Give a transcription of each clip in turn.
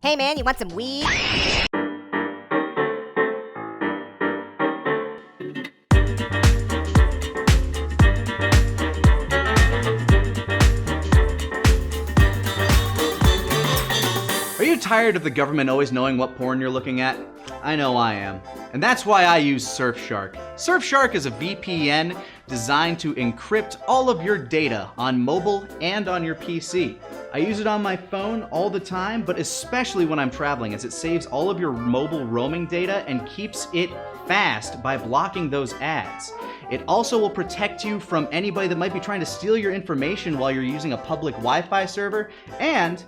Hey man, you want some weed? Are you tired of the government always knowing what porn you're looking at? I know I am. And that's why I use Surfshark. Surfshark is a VPN designed to encrypt all of your data on mobile and on your PC. I use it on my phone all the time, but especially when I'm traveling, as it saves all of your mobile roaming data and keeps it fast by blocking those ads. It also will protect you from anybody that might be trying to steal your information while you're using a public Wi-Fi server, and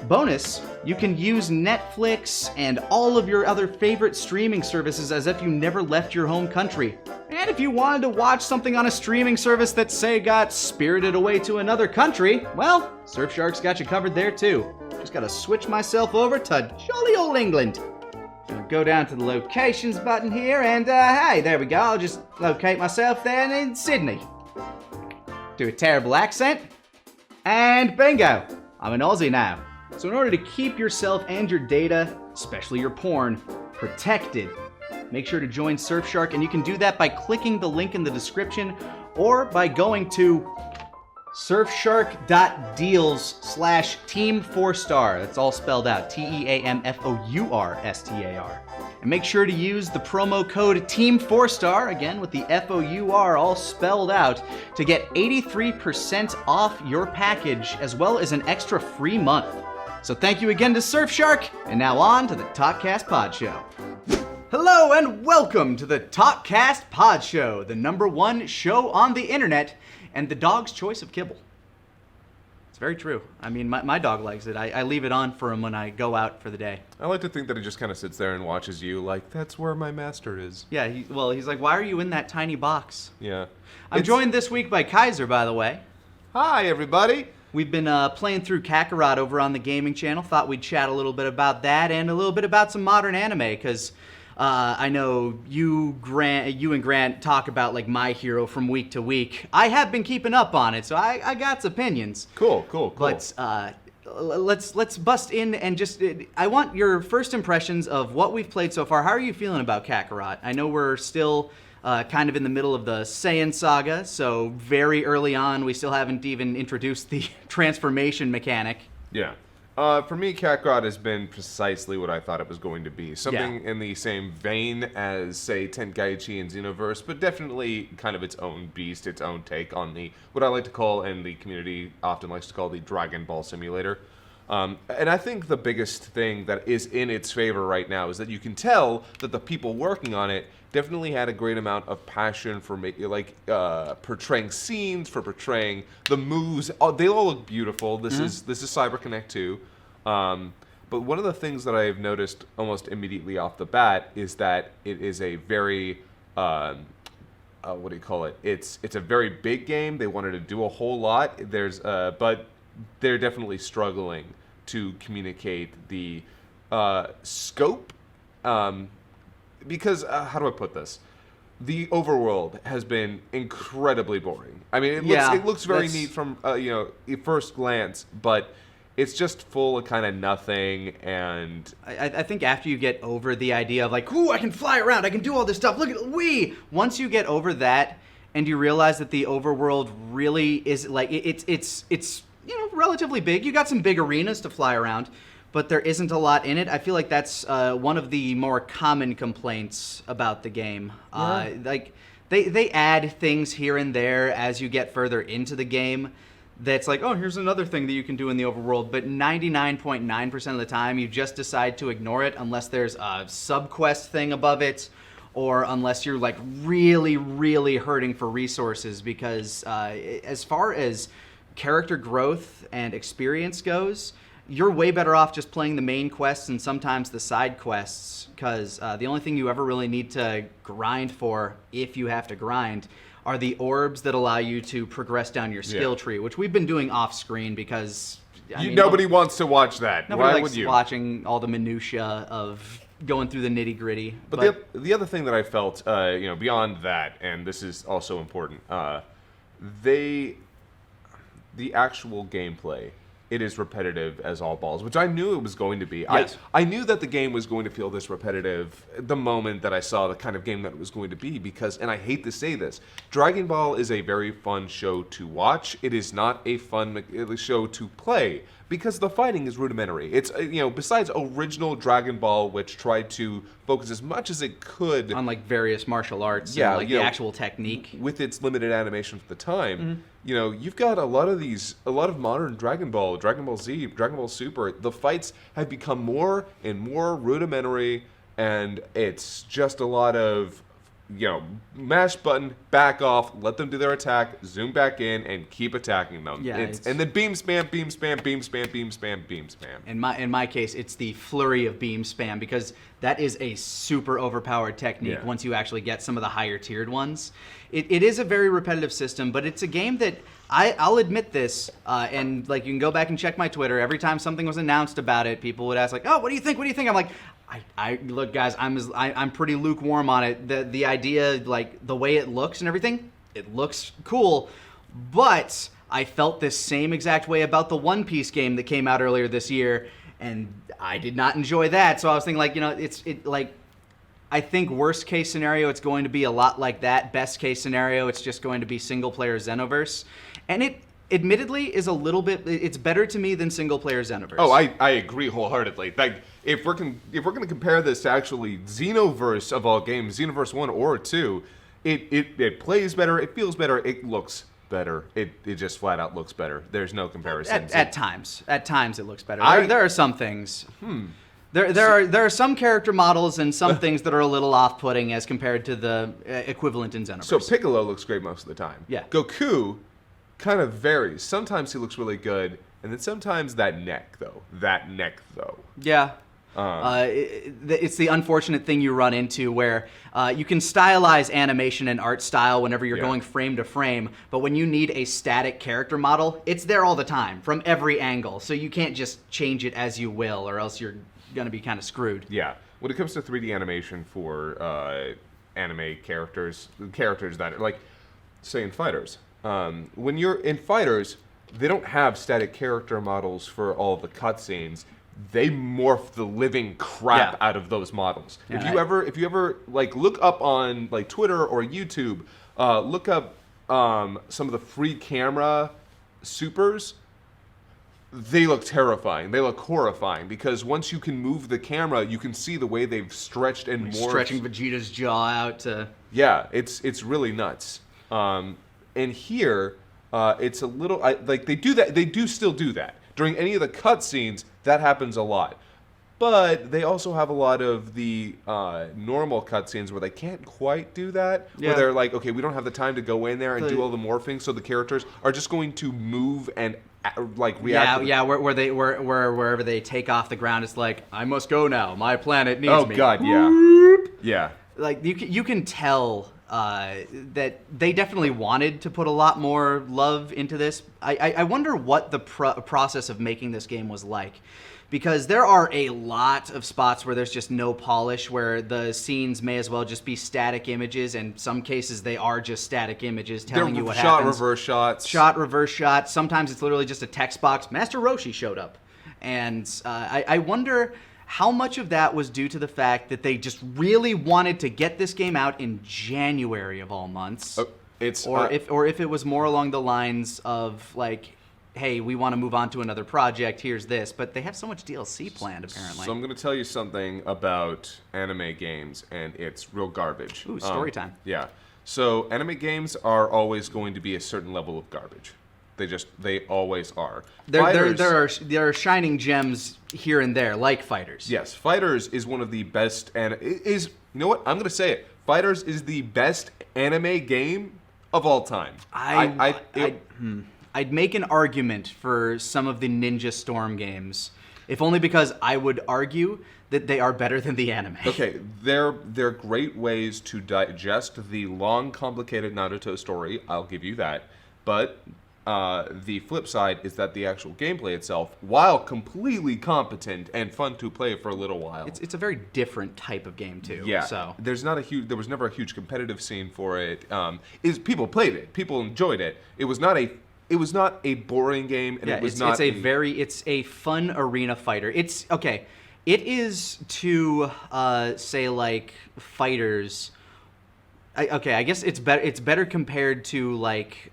bonus, you can use Netflix and all of your other favorite streaming services as if you never left your home country. And if you wanted to watch something on a streaming service that, say, got spirited away to another country, well, Surfshark's got you covered there too. Just gotta switch myself over to jolly old England. Gonna go down to the locations button here and, hey, there we go. I'll just locate myself there in Sydney. Do a terrible accent. And bingo, I'm an Aussie now. So in order to keep yourself and your data, especially your porn, protected, make sure to join Surfshark, and you can do that by clicking the link in the description or by going to surfshark.deals/TeamFourStar. That's all spelled out, TeamFourStar. And make sure to use the promo code TeamFourStar, again with the FOUR all spelled out, to get 83% off your package as well as an extra free month. So thank you again to Surfshark, and now on to the Talkcast Podshow. Hello and welcome to the Talkcast Podshow, the #1 show on the internet and the dog's choice of kibble. It's very true. I mean, my dog likes it. I leave it on for him when I go out for the day. I like to think that he just kind of sits there and watches you like, that's where my master is. Yeah, he's like, why are you in that tiny box? Yeah. I'm joined this week by Kaiser, by the way. Hi, everybody. We've been playing through Kakarot over on the gaming channel. Thought we'd chat a little bit about that and a little bit about some modern anime, because I know you and Grant talk about like My Hero from week to week. I have been keeping up on it, so I got some opinions. Cool. But let's bust in and just I want your first impressions of what we've played so far. How are you feeling about Kakarot? I know we're still kind of in the middle of the Saiyan saga, so very early on. We still haven't even introduced the transformation mechanic. Yeah. For me, Kakarot has been precisely what I thought it was going to be. Something in the same vein as, say, Tenkaichi and Xenoverse, but definitely kind of its own beast, its own take on the, what I like to call, and the community often likes to call, the Dragon Ball simulator. And I think the biggest thing that is in its favor right now is that you can tell that the people working on it definitely had a great amount of passion for portraying scenes, for portraying the moves. They all look beautiful. This is CyberConnect 2. But one of the things that I've noticed almost immediately off the bat is that it is a very what do you call it? It's a very big game. They wanted to do a whole lot. But they're definitely struggling to communicate the scope. Because, how do I put this? The overworld has been incredibly boring. I mean, it looks very neat from, at first glance, but it's just full of kind of nothing, and I think after you get over the idea of like, ooh, I can fly around, I can do all this stuff, look at Wii! Once you get over that, and you realize that the overworld really is, like, it's relatively big. You got some big arenas to fly around, but there isn't a lot in it. I feel like that's one of the more common complaints about the game. Yeah. Like they add things here and there as you get further into the game. That's like, oh, here's another thing that you can do in the overworld. But 99.9% of the time, you just decide to ignore it unless there's a sub-quest thing above it, or unless you're like really, really hurting for resources. Because as far as character growth and experience goes, you're way better off just playing the main quests and sometimes the side quests, because the only thing you ever really need to grind for, if you have to grind, are the orbs that allow you to progress down your skill tree, which we've been doing off screen because nobody wants to watch that. Nobody Why likes would you? Watching all the minutia of going through the nitty gritty. But the other thing that I felt, beyond that, and this is also important, the actual gameplay it is repetitive as all balls, which I knew it was going to be. Yes. I knew that the game was going to feel this repetitive the moment that I saw the kind of game that it was going to be because, and I hate to say this, Dragon Ball is a very fun show to watch. It is not a fun show to play because the fighting is rudimentary. It's, besides original Dragon Ball, which tried to focus as much as it could on like various martial arts and the actual technique with its limited animation for the time. You've got a lot of modern Dragon Ball Z, Dragon Ball Super. The fights have become more and more rudimentary, and it's just a lot of mash button, back off, let them do their attack, zoom back in, and keep attacking them. Yeah, and then beam spam, beam spam, beam spam, beam spam, beam spam. In my case, it's the flurry of beam spam because that is a super overpowered technique once you actually get some of the higher tiered ones. It is a very repetitive system, but it's a game that I'll admit this, and like you can go back and check my Twitter. Every time something was announced about it, people would ask like, "Oh, what do you think? What do you think?" I'm like, I look, guys, I'm pretty lukewarm on it. The idea, like the way it looks and everything, it looks cool, but I felt this same exact way about the One Piece game that came out earlier this year, and I did not enjoy that. So I was thinking, like, I think worst case scenario, it's going to be a lot like that. Best case scenario, it's just going to be single player Xenoverse, and it admittedly is a little bit. It's better to me than single player Xenoverse. Oh, I agree wholeheartedly. Like if we're going to compare this to actually Xenoverse of all games, Xenoverse 1 or 2, it plays better, it feels better, it looks better. It just flat out looks better. There's no comparison. At times it looks better. There are some things. There are some character models and some things that are a little off-putting as compared to the equivalent in Xenoverse. So Piccolo looks great most of the time. Yeah. Goku kind of varies. Sometimes he looks really good, and then sometimes that neck though. Yeah. It's the unfortunate thing you run into where you can stylize animation and art style whenever you're going frame to frame, but when you need a static character model, it's there all the time from every angle. So you can't just change it as you will, or else you're going to be kind of screwed. Yeah. When it comes to 3D animation for anime characters that are like, say in Fighters, when you're in Fighters, they don't have static character models for all the cutscenes. They morph the living crap out of those models. Yeah, if you ever like look up on like Twitter or YouTube, look up some of the free camera supers. They look terrifying. They look horrifying because once you can move the camera, you can see the way they've stretched and morphed. Stretching Vegeta's jaw out to... Yeah, it's really nuts. And here, it's a little like they do that. They do still do that during any of the cutscenes. That happens a lot, but they also have a lot of the normal cutscenes where they can't quite do that. Yeah. Where they're like, okay, we don't have the time to go in there and do all the morphing, so the characters are just going to move and like react. Wherever they take off the ground, it's like, I must go now. My planet needs me. Oh God, yeah. Like you can tell that they definitely wanted to put a lot more love into this. I wonder what the process of making this game was like, because there are a lot of spots where there's just no polish, where the scenes may as well just be static images. In some cases, they are just static images telling you what happens. Reverse shots. Shot, reverse shots. Sometimes it's literally just a text box. Master Roshi showed up. And I wonder how much of that was due to the fact that they just really wanted to get this game out in January of all months. Or if it was more along the lines of like, hey, we want to move on to another project, here's this. But they have so much DLC planned, apparently. So I'm going to tell you something about anime games, and it's real garbage. Ooh, story time. Yeah. So anime games are always going to be a certain level of garbage. They always are. There are shining gems here and there, like Fighters. Yes, Fighters is one of the best, and you know what? I'm going to say it. Fighters is the best anime game of all time. I'd make an argument for some of the Ninja Storm games, if only because I would argue that they are better than the anime. Okay, they're great ways to digest the long, complicated Naruto story. I'll give you that. But the flip side is that the actual gameplay itself, while completely competent and fun to play for a little while, it's a very different type of game too. Yeah, so there was never a huge competitive scene for it. People played it, people enjoyed it. It was not a it was not a boring game, and it was not. It's a fun arena fighter. It's okay. It is to say like fighters. I guess it's better. It's better compared to like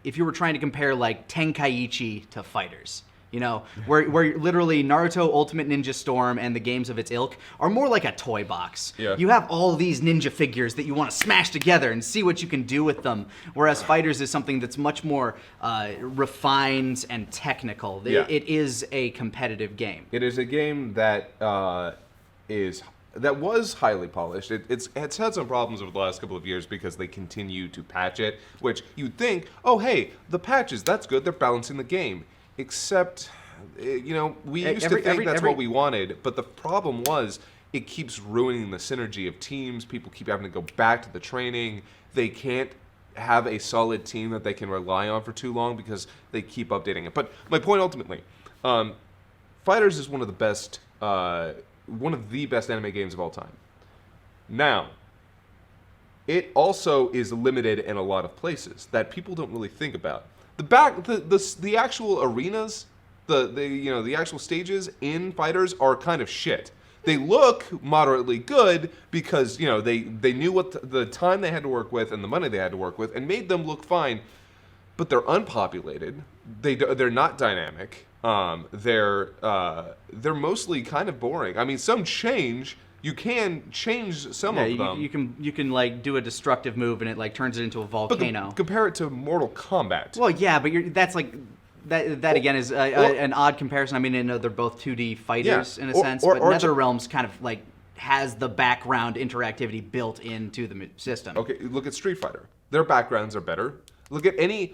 if you were trying to compare like Tenkaichi to fighters. You know, where literally Naruto Ultimate Ninja Storm and the games of its ilk are more like a toy box. Yeah. You have all these ninja figures that you want to smash together and see what you can do with them, whereas Fighters is something that's much more refined and technical. Yeah. It is a competitive game. It is a game that was highly polished. It's had some problems over the last couple of years because they continue to patch it, which you'd think, oh, hey, the patches, that's good. They're balancing the game. Except, you know, we used to think that's what we wanted, but the problem was it keeps ruining the synergy of teams. People keep having to go back to the training. They can't have a solid team that they can rely on for too long because they keep updating it. But my point ultimately, Fighters is one of the best anime games of all time. Now, it also is limited in a lot of places that people don't really think about. The actual arenas, the actual stages in Fighters are kind of shit. They look moderately good because they knew what the time they had to work with and the money they had to work with and made them look fine, but they're unpopulated. They're not dynamic. They're mostly kind of boring. I mean, some change. You can change some of them. You can like do a destructive move and it like turns it into a volcano. But compare it to Mortal Kombat. Well, yeah, but that's like that again is an odd comparison. I mean, I know they're both 2D fighters in a sense, but NetherRealm's kind of like has the background interactivity built into the system. Okay, look at Street Fighter. Their backgrounds are better. Look at any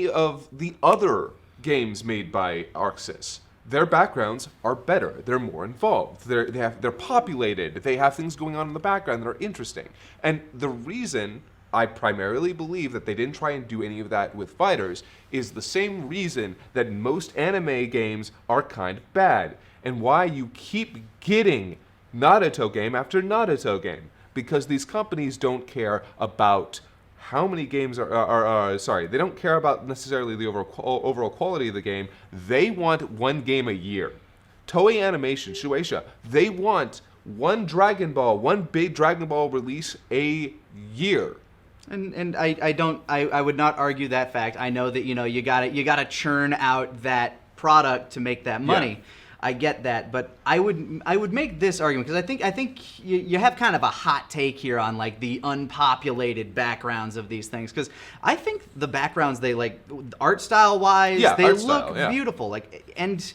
of the other games made by ArcSys. Their backgrounds are better. They're more involved. They're populated. They have things going on in the background that are interesting. And the reason I primarily believe that they didn't try and do any of that with Fighters is the same reason that most anime games are kind of bad, and why you keep getting Naruto game after Naruto game, because these companies don't care about how many games they don't care about necessarily the overall quality of the game. They want one game a year. Toei Animation, Shueisha, they want one big Dragon Ball release a year. And I would not argue that fact. I know that you gotta churn out that product to make that money. Yeah. I get that, but I would make this argument because I think you have kind of a hot take here on like the unpopulated backgrounds of these things, because I think the backgrounds, they like art style wise, they look beautiful. Like, and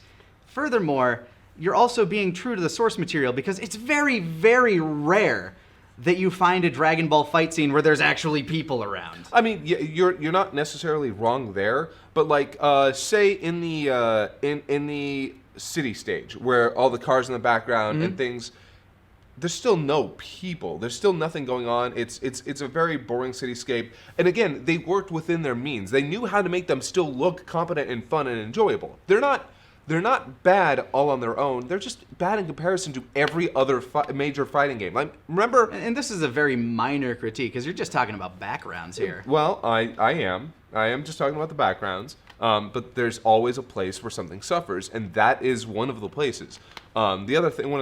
furthermore, you're also being true to the source material, because it's very, very rare that you find a Dragon Ball fight scene where there's actually people around. I mean, you're not necessarily wrong there, but like say in the city stage where all the cars in the background and things, there's still no people. There's still nothing going on. It's a very boring cityscape. And again, they worked within their means. They knew how to make them still look competent and fun and enjoyable. They're not bad all on their own. They're just bad in comparison to every other major fighting game. Like, remember? And this is a very minor critique, because you're just talking about backgrounds here. Well, I am just talking about the backgrounds. But there's always a place where something suffers, and that is one of the places. One of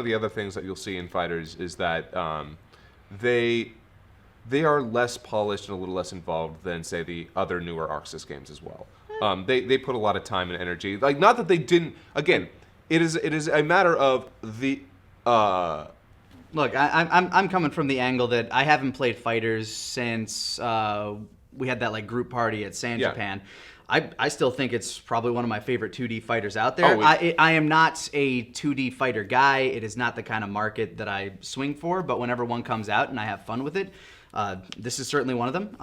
the other things that you'll see in Fighters is that they are less polished and a little less involved than, say, the other newer ArcSys games as well. They put a lot of time and energy. Like, not that they didn't. Again, it is a matter of the. Look, I'm coming from the angle that I haven't played Fighters since we had that like group party at San Japan. I still think it's probably one of my favorite 2D fighters out there. I am not a 2D fighter guy. It is not the kind of market that I swing for, but whenever one comes out and I have fun with it, this is certainly one of them.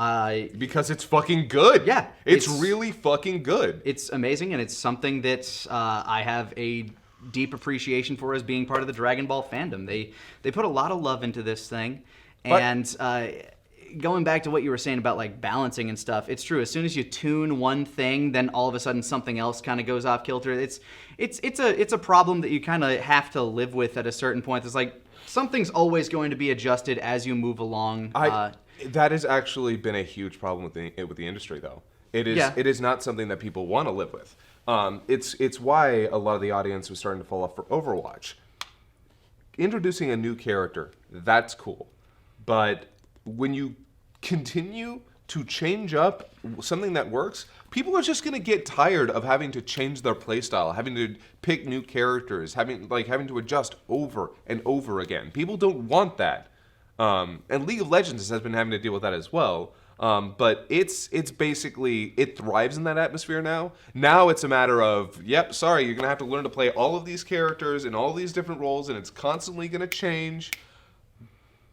Because it's fucking good. Yeah. It's really fucking good. It's amazing, and it's something that I have a deep appreciation for as being part of the Dragon Ball fandom. They put a lot of love into this thing, and going back to what you were saying about like balancing and stuff, it's true. As soon as you tune one thing, then all of a sudden something else kind of goes off kilter. It's a problem that you kind of have to live with at a certain point. It's like something's always going to be adjusted as you move along. That has actually been a huge problem with the industry, though. It is. Yeah. It is not something that people want to live with. It's why a lot of the audience was starting to fall off for Overwatch. Introducing a new character, that's cool. But when you continue to change up something that works, people are just going to get tired of having to change their playstyle, having to pick new characters, having to adjust over and over again. People don't want that. And League of Legends has been having to deal with that as well. But it's basically, it thrives in that atmosphere now. Now it's a matter of, yep, sorry, you're going to have to learn to play all of these characters in all these different roles, and it's constantly going to change.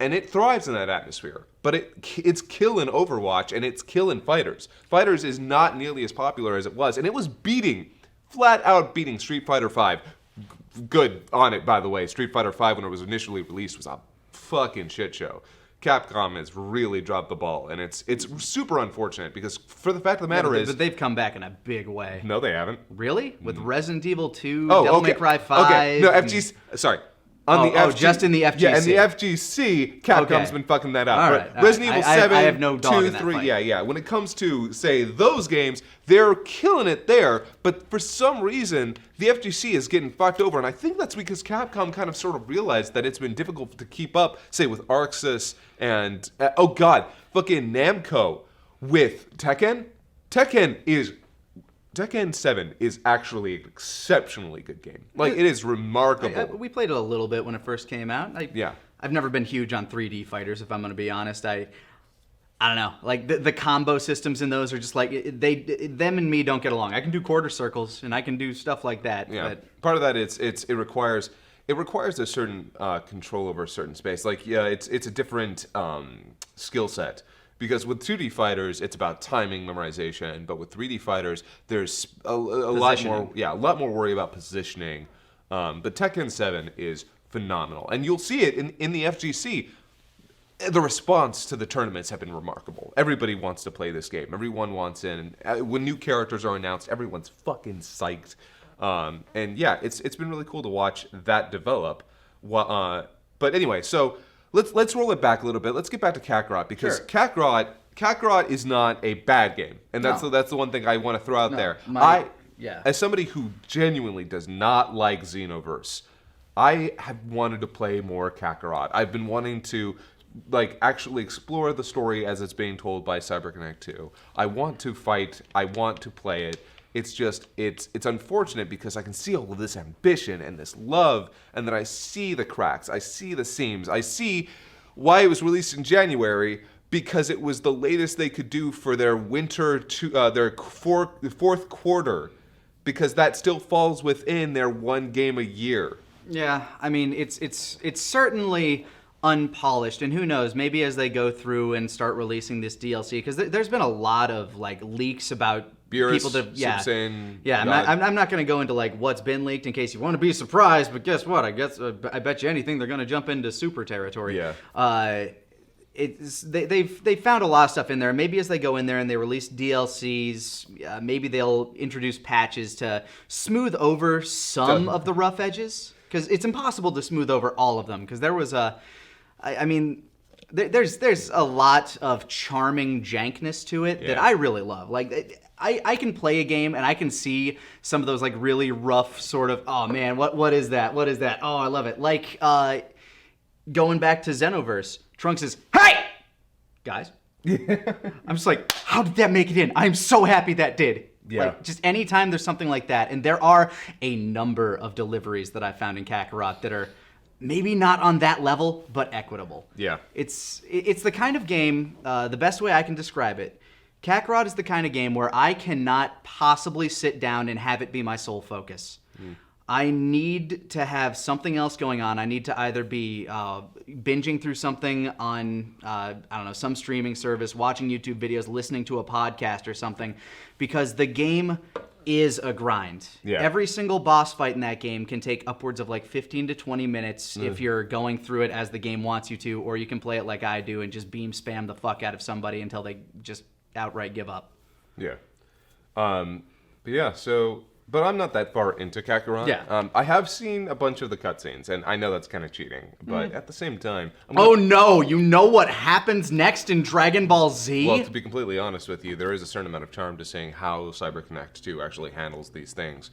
And it thrives in that atmosphere. But it's killing Overwatch, and it's killing Fighters. Fighters is not nearly as popular as it was, and it was flat out beating Street Fighter V. Good on it, by the way. Street Fighter V, when it was initially released, was a fucking shit show. Capcom has really dropped the ball, and it's super unfortunate because for the fact of the matter is... But they've come back in a big way. No, they haven't. Really? With Resident Evil 2, Devil May Cry 5? Okay, no, FGC... Sorry. Just in the FGC. Yeah, in the FGC, Capcom's been fucking that up. All right. Resident Evil 7, I have no dog 2, in that 3, fight. yeah. When it comes to, say, those games, they're killing it there, but for some reason, the FGC is getting fucked over, and I think that's because Capcom kind of sort of realized that it's been difficult to keep up, say, with Arc Sys and, fucking Namco with Tekken. Tekken 7 is actually an exceptionally good game. Like, it is remarkable. We played it a little bit when it first came out. I've never been huge on 3D fighters, if I'm going to be honest. I don't know. Like, the combo systems in those are just like, them and me don't get along. I can do quarter circles, and I can do stuff like that. Yeah. But Part of that, it requires a certain control over a certain space. Like, yeah, it's a different skill set. Because with 2D fighters, it's about timing, memorization, but with 3D fighters, there's a lot more worry about positioning. But Tekken 7 is phenomenal, and you'll see it in the FGC. The response to the tournaments have been remarkable. Everybody wants to play this game. Everyone wants in. When new characters are announced, everyone's fucking psyched. And yeah, it's been really cool to watch that develop. But anyway, so. Let's roll it back a little bit. Let's get back to Kakarot because Kakarot is not a bad game, and that's the one thing I want to throw out there. As somebody who genuinely does not like Xenoverse, I have wanted to play more Kakarot. I've been wanting to actually explore the story as it's being told by CyberConnect 2. I want to fight. I want to play it. It's just, it's unfortunate because I can see all of this ambition and this love, and then I see the cracks, I see the seams, I see why it was released in January, because it was the latest they could do for their their fourth quarter, because that still falls within their one game a year. Yeah, I mean, it's certainly unpolished, and who knows, maybe as they go through and start releasing this DLC, because there's been a lot of leaks about Beerus, people I'm not going to go into what's been leaked in case you want to be surprised, but guess what? I bet you anything they're going to jump into super territory. Yeah. They found a lot of stuff in there. Maybe as they go in there and they release DLCs, maybe they'll introduce patches to smooth over some of the rough edges, because it's impossible to smooth over all of them, because there was there's a lot of charming jankness to it that I really love. I can play a game and I can see some of those really rough sort of, oh man, what is that? What is that? Oh, I love it. Going back to Xenoverse, Trunks is, hey! Guys. I'm just how did that make it in? I'm so happy that did. Yeah. Just anytime there's something like that, and there are a number of deliveries that I found in Kakarot that are maybe not on that level, but equitable. Yeah. It's the kind of game, the best way I can describe it, Kakarot is the kind of game where I cannot possibly sit down and have it be my sole focus. I need to have something else going on. I need to either be binging through something on, some streaming service, watching YouTube videos, listening to a podcast or something, because the game is a grind. Yeah. Every single boss fight in that game can take upwards of 15 to 20 minutes if you're going through it as the game wants you to, or you can play it like I do and just beam spam the fuck out of somebody until they just outright give up. Yeah. But yeah, so But I'm not that far into Kakarot. Yeah. I have seen a bunch of the cutscenes, and I know that's kind of cheating. But at the same time... Oh no, you know what happens next in Dragon Ball Z? Well, to be completely honest with you, there is a certain amount of charm to seeing how CyberConnect 2 actually handles these things.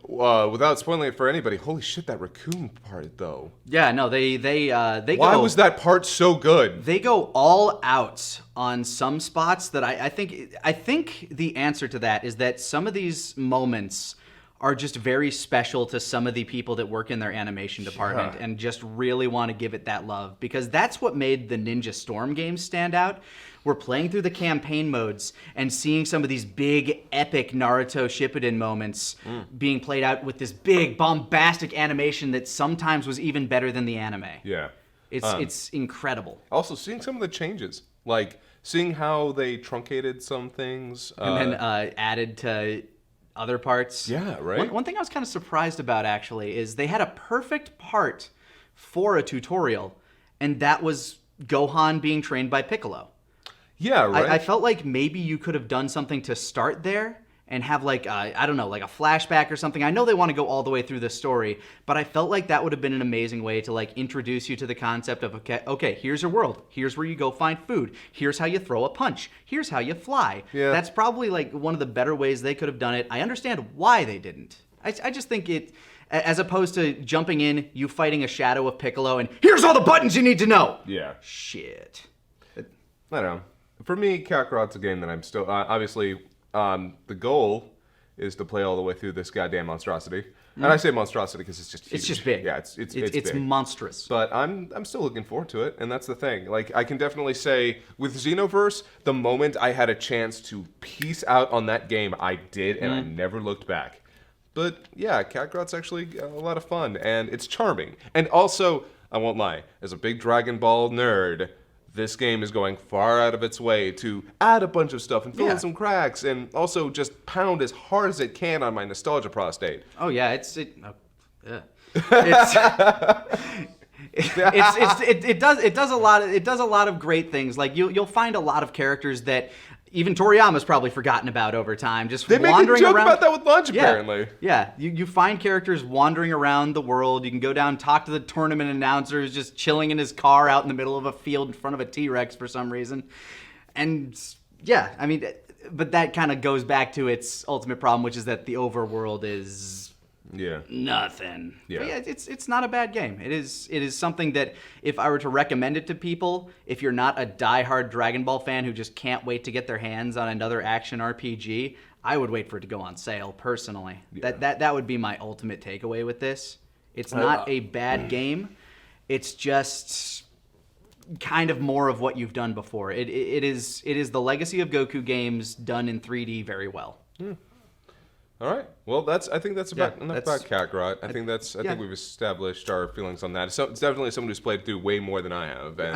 Without spoiling it for anybody, holy shit, that raccoon part, though. Yeah, no, they Why was that part so good? They go all out on some spots that I think the answer to that is that some of these moments are just very special to some of the people that work in their animation department and just really want to give it that love, because that's what made the Ninja Storm games stand out. We're playing through the campaign modes and seeing some of these big, epic Naruto Shippuden moments being played out with this big, bombastic animation that sometimes was even better than the anime. Yeah. It's incredible. Also, seeing some of the changes, like seeing how they truncated some things. And then added to other parts. Yeah, right? One thing I was kind of surprised about, actually, is they had a perfect part for a tutorial, and that was Gohan being trained by Piccolo. Yeah, right. I felt like maybe you could have done something to start there and have like, I don't know, like a flashback or something. I know they want to go all the way through the story, but I felt like that would have been an amazing way to like introduce you to the concept of, okay, here's your world. Here's where you go find food. Here's how you throw a punch. Here's how you fly. Yeah. That's probably like one of the better ways they could have done it. I understand why they didn't. I just think it, as opposed to jumping in, you fighting a shadow of Piccolo, and here's all the buttons you need to know. Yeah. Shit. I don't know. For me, Kakarot's a game that I'm still... obviously, the goal is to play all the way through this goddamn monstrosity. And I say monstrosity because it's just huge. It's just big. Yeah, it's it's big. monstrous. But I'm still looking forward to it, and that's the thing. Like, I can definitely say, with Xenoverse, the moment I had a chance to piece out on that game, I did, and I never looked back. But, yeah, Kakarot's actually a lot of fun, and it's charming. And also, I won't lie, as a big Dragon Ball nerd... this game is going far out of its way to add a bunch of stuff and fill in some cracks, and also just pound as hard as it can on my nostalgia prostate. Oh yeah, it does a lot of great things. Like you'll find a lot of characters that even Toriyama's probably forgotten about over time. Just they wandering make a joke around. about that with Launch, apparently. Yeah, you find characters wandering around the world. You can go down, talk to the tournament announcer who's just chilling in his car out in the middle of a field in front of a T-Rex for some reason. And yeah, I mean, but that kind of goes back to its ultimate problem, which is that the overworld is nothing. Yeah. But yeah, it's not a bad game. It is something that if I were to recommend it to people, if you're not a diehard Dragon Ball fan who just can't wait to get their hands on another action RPG, I would wait for it to go on sale personally. Yeah. That would be my ultimate takeaway with this. It's not a bad game. It's just kind of more of what you've done before. It is the legacy of Goku games done in 3D very well. All right. Well, I think that's enough about Kakarot. I think we've established our feelings on that. So it's definitely someone who's played through way more than I have. And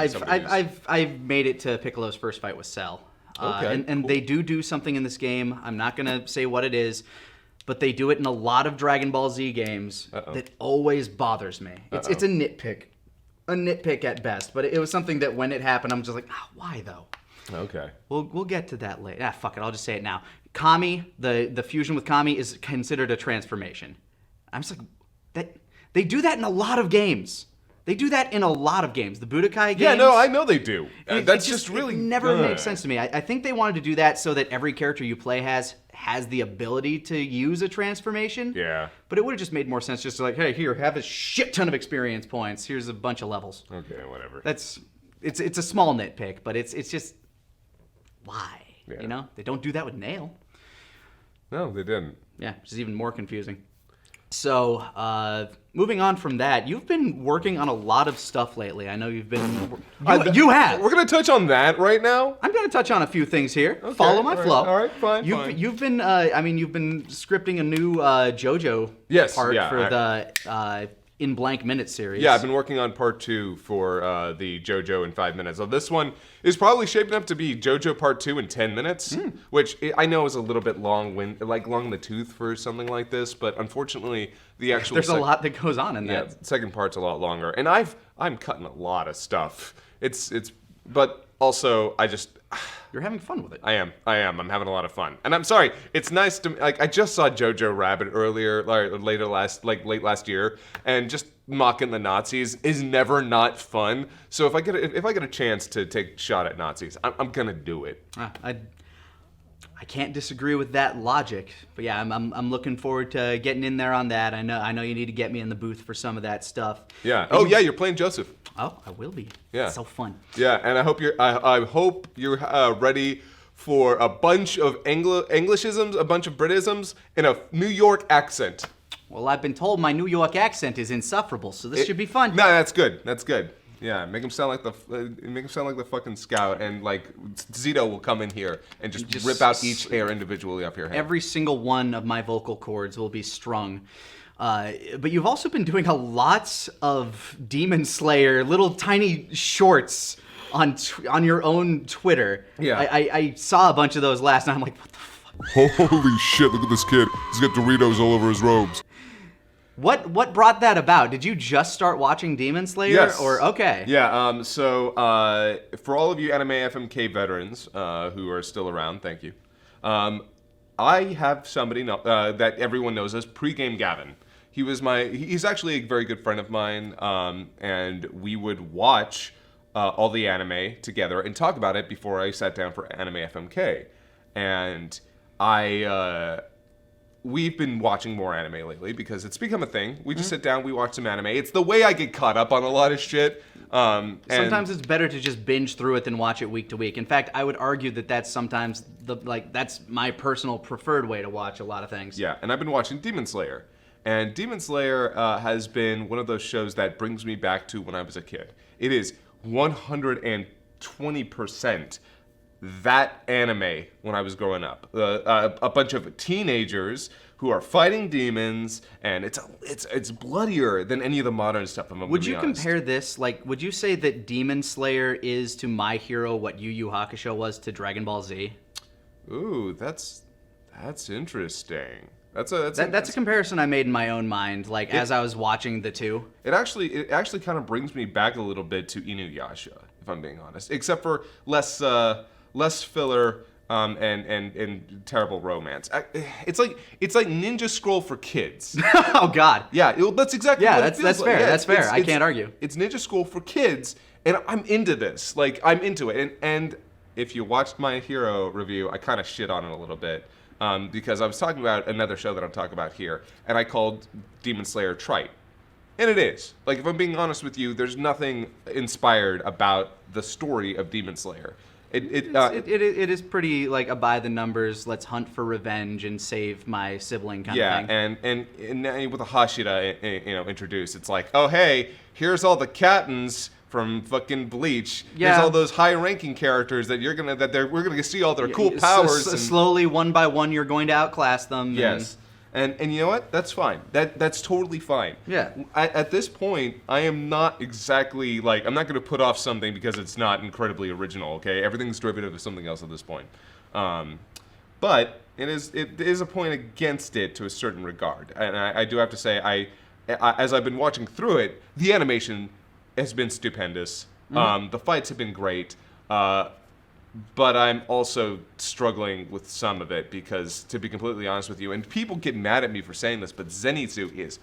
I've made it to Piccolo's first fight with Cell. Okay, and cool. they do something in this game. I'm not gonna say what it is, but they do it in a lot of Dragon Ball Z games that always bothers me. It's a nitpick at best. But it was something that when it happened, I'm just like, why though? Okay. We'll get to that later. Fuck it. I'll just say it now. Kami, the fusion with Kami is considered a transformation. I'm just like, they do that in a lot of games. They do that in a lot of games. The Budokai games. Yeah, no, I know they do. That's just really it never good. makes sense to me. I think they wanted to do that so that every character you play has the ability to use a transformation. Yeah. But it would have just made more sense just to like, hey, here, have a shit ton of experience points. Here's a bunch of levels. Okay, whatever. It's a small nitpick, but it's just why? Yeah. You know? They don't do that with Nail. No, they didn't. Yeah, which is even more confusing. So, moving on from that, you've been working on a lot of stuff lately. I know you've been... You have! We're going to touch on that right now? I'm going to touch on a few things here. Okay, follow my flow. All right, fine. You've been scripting a new JoJo part for the In Blank Minute series. Yeah, I've been working on part 2 for the JoJo in 5 minutes. So this one is probably shaping up to be JoJo part 2 in 10 minutes, which I know is a little bit long in the tooth for something like this, but unfortunately the actual there's a lot that goes on in that. Yeah, the second part's a lot longer, and I'm cutting a lot of stuff. But also You're having fun with it. I am. I'm having a lot of fun. And I'm sorry, it's nice to, like, I just saw Jojo Rabbit late last year, and just mocking the Nazis is never not fun. So if I get a chance to take a shot at Nazis, I'm gonna do it. I can't disagree with that logic, but yeah, I'm looking forward to getting in there on that. I know you need to get me in the booth for some of that stuff. Yeah. Oh yeah, you're playing Joseph. Oh, I will be. Yeah. It's so fun. Yeah, and I hope you're ready for a bunch of Englishisms, a bunch of Britisms, in a New York accent. Well, I've been told my New York accent is insufferable, so this should be fun. No, that's good. That's good. Yeah, make him sound like the fucking scout, and like Zito will come in here and just rip out each hair individually up your head. Every single one of my vocal cords will be strung. But you've also been doing a lot of Demon Slayer, little tiny shorts on your own Twitter. Yeah. I saw a bunch of those last night. I'm like, what the fuck? Holy shit, look at this kid. He's got Doritos all over his robes. What brought that about? Did you just start watching Demon Slayer? Yes. Or okay. Yeah. So for all of you Anime FMK veterans who are still around, thank you. I have somebody that everyone knows as Pregame Gavin. He's actually a very good friend of mine, and we would watch all the anime together and talk about it before I sat down for Anime FMK. And we've been watching more anime lately because it's become a thing. We just sit down, we watch some anime. It's the way I get caught up on a lot of shit. Sometimes it's better to just binge through it than watch it week to week. In fact, I would argue that that's sometimes that's my personal preferred way to watch a lot of things. Yeah, and I've been watching Demon Slayer. And Demon Slayer has been one of those shows that brings me back to when I was a kid. It is 120% that anime when I was growing up. A bunch of teenagers who are fighting demons, and it's bloodier than any of the modern stuff. Would you compare this, would you say that Demon Slayer is to My Hero what Yu Yu Hakusho was to Dragon Ball Z? Ooh, that's interesting. That's a comparison I made in my own mind, as I was watching the two. It actually kind of brings me back a little bit to Inuyasha, if I'm being honest, except for less filler and terrible romance. It's like Ninja Scroll for kids. Oh God. Yeah, that's exactly what it feels that's like. fair. Yeah, that's fair. I can't argue. It's Ninja Scroll for kids, and I'm into this. I'm into it. And if you watched my Hero review, I kind of shit on it a little bit. Because I was talking about another show that I'm talking about here, and I called Demon Slayer trite. And it is. If I'm being honest with you, there's nothing inspired about the story of Demon Slayer. It is pretty a by the numbers, let's hunt for revenge and save my sibling kind of thing. Yeah, and with a Hashira introduced, it's like, oh hey, here's all the Captains from fucking Bleach. Yeah. There's all those high-ranking characters that we're gonna see all their cool powers. Slowly, one by one, you're going to outclass them. Yes, and you know what? That's fine. That's totally fine. Yeah. At this point, I am not exactly I'm not gonna put off something because it's not incredibly original. Okay, everything's derivative of something else at this point. But it is a point against it to a certain regard, and I do have to say, I as I've been watching through it, the animation has been stupendous. The fights have been great, but I'm also struggling with some of it because, to be completely honest with you, and people get mad at me for saying this, but Zenitsu is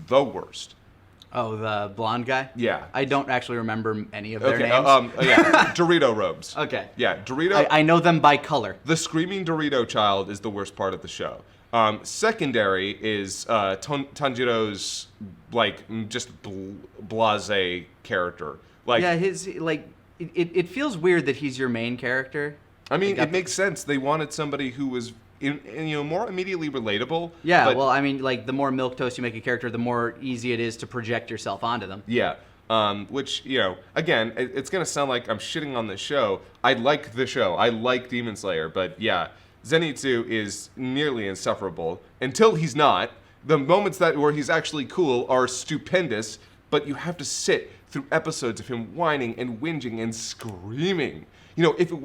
the worst. Oh, the blonde guy? Yeah. I don't actually remember any of their names. Yeah, Dorito robes. Okay. Yeah, Dorito. I know them by color. The screaming Dorito child is the worst part of the show. Secondary is Tanjiro's just blasé character. It feels weird that he's your main character. I mean, it makes sense. They wanted somebody who was more immediately relatable. Yeah, the more milquetoast you make a character, the more easy it is to project yourself onto them. Yeah. Which, again, it's gonna sound like I'm shitting on this show. I like the show. I like Demon Slayer, but yeah. Zenitsu is nearly insufferable until he's not. The moments where he's actually cool are stupendous, but you have to sit through episodes of him whining and whinging and screaming. If he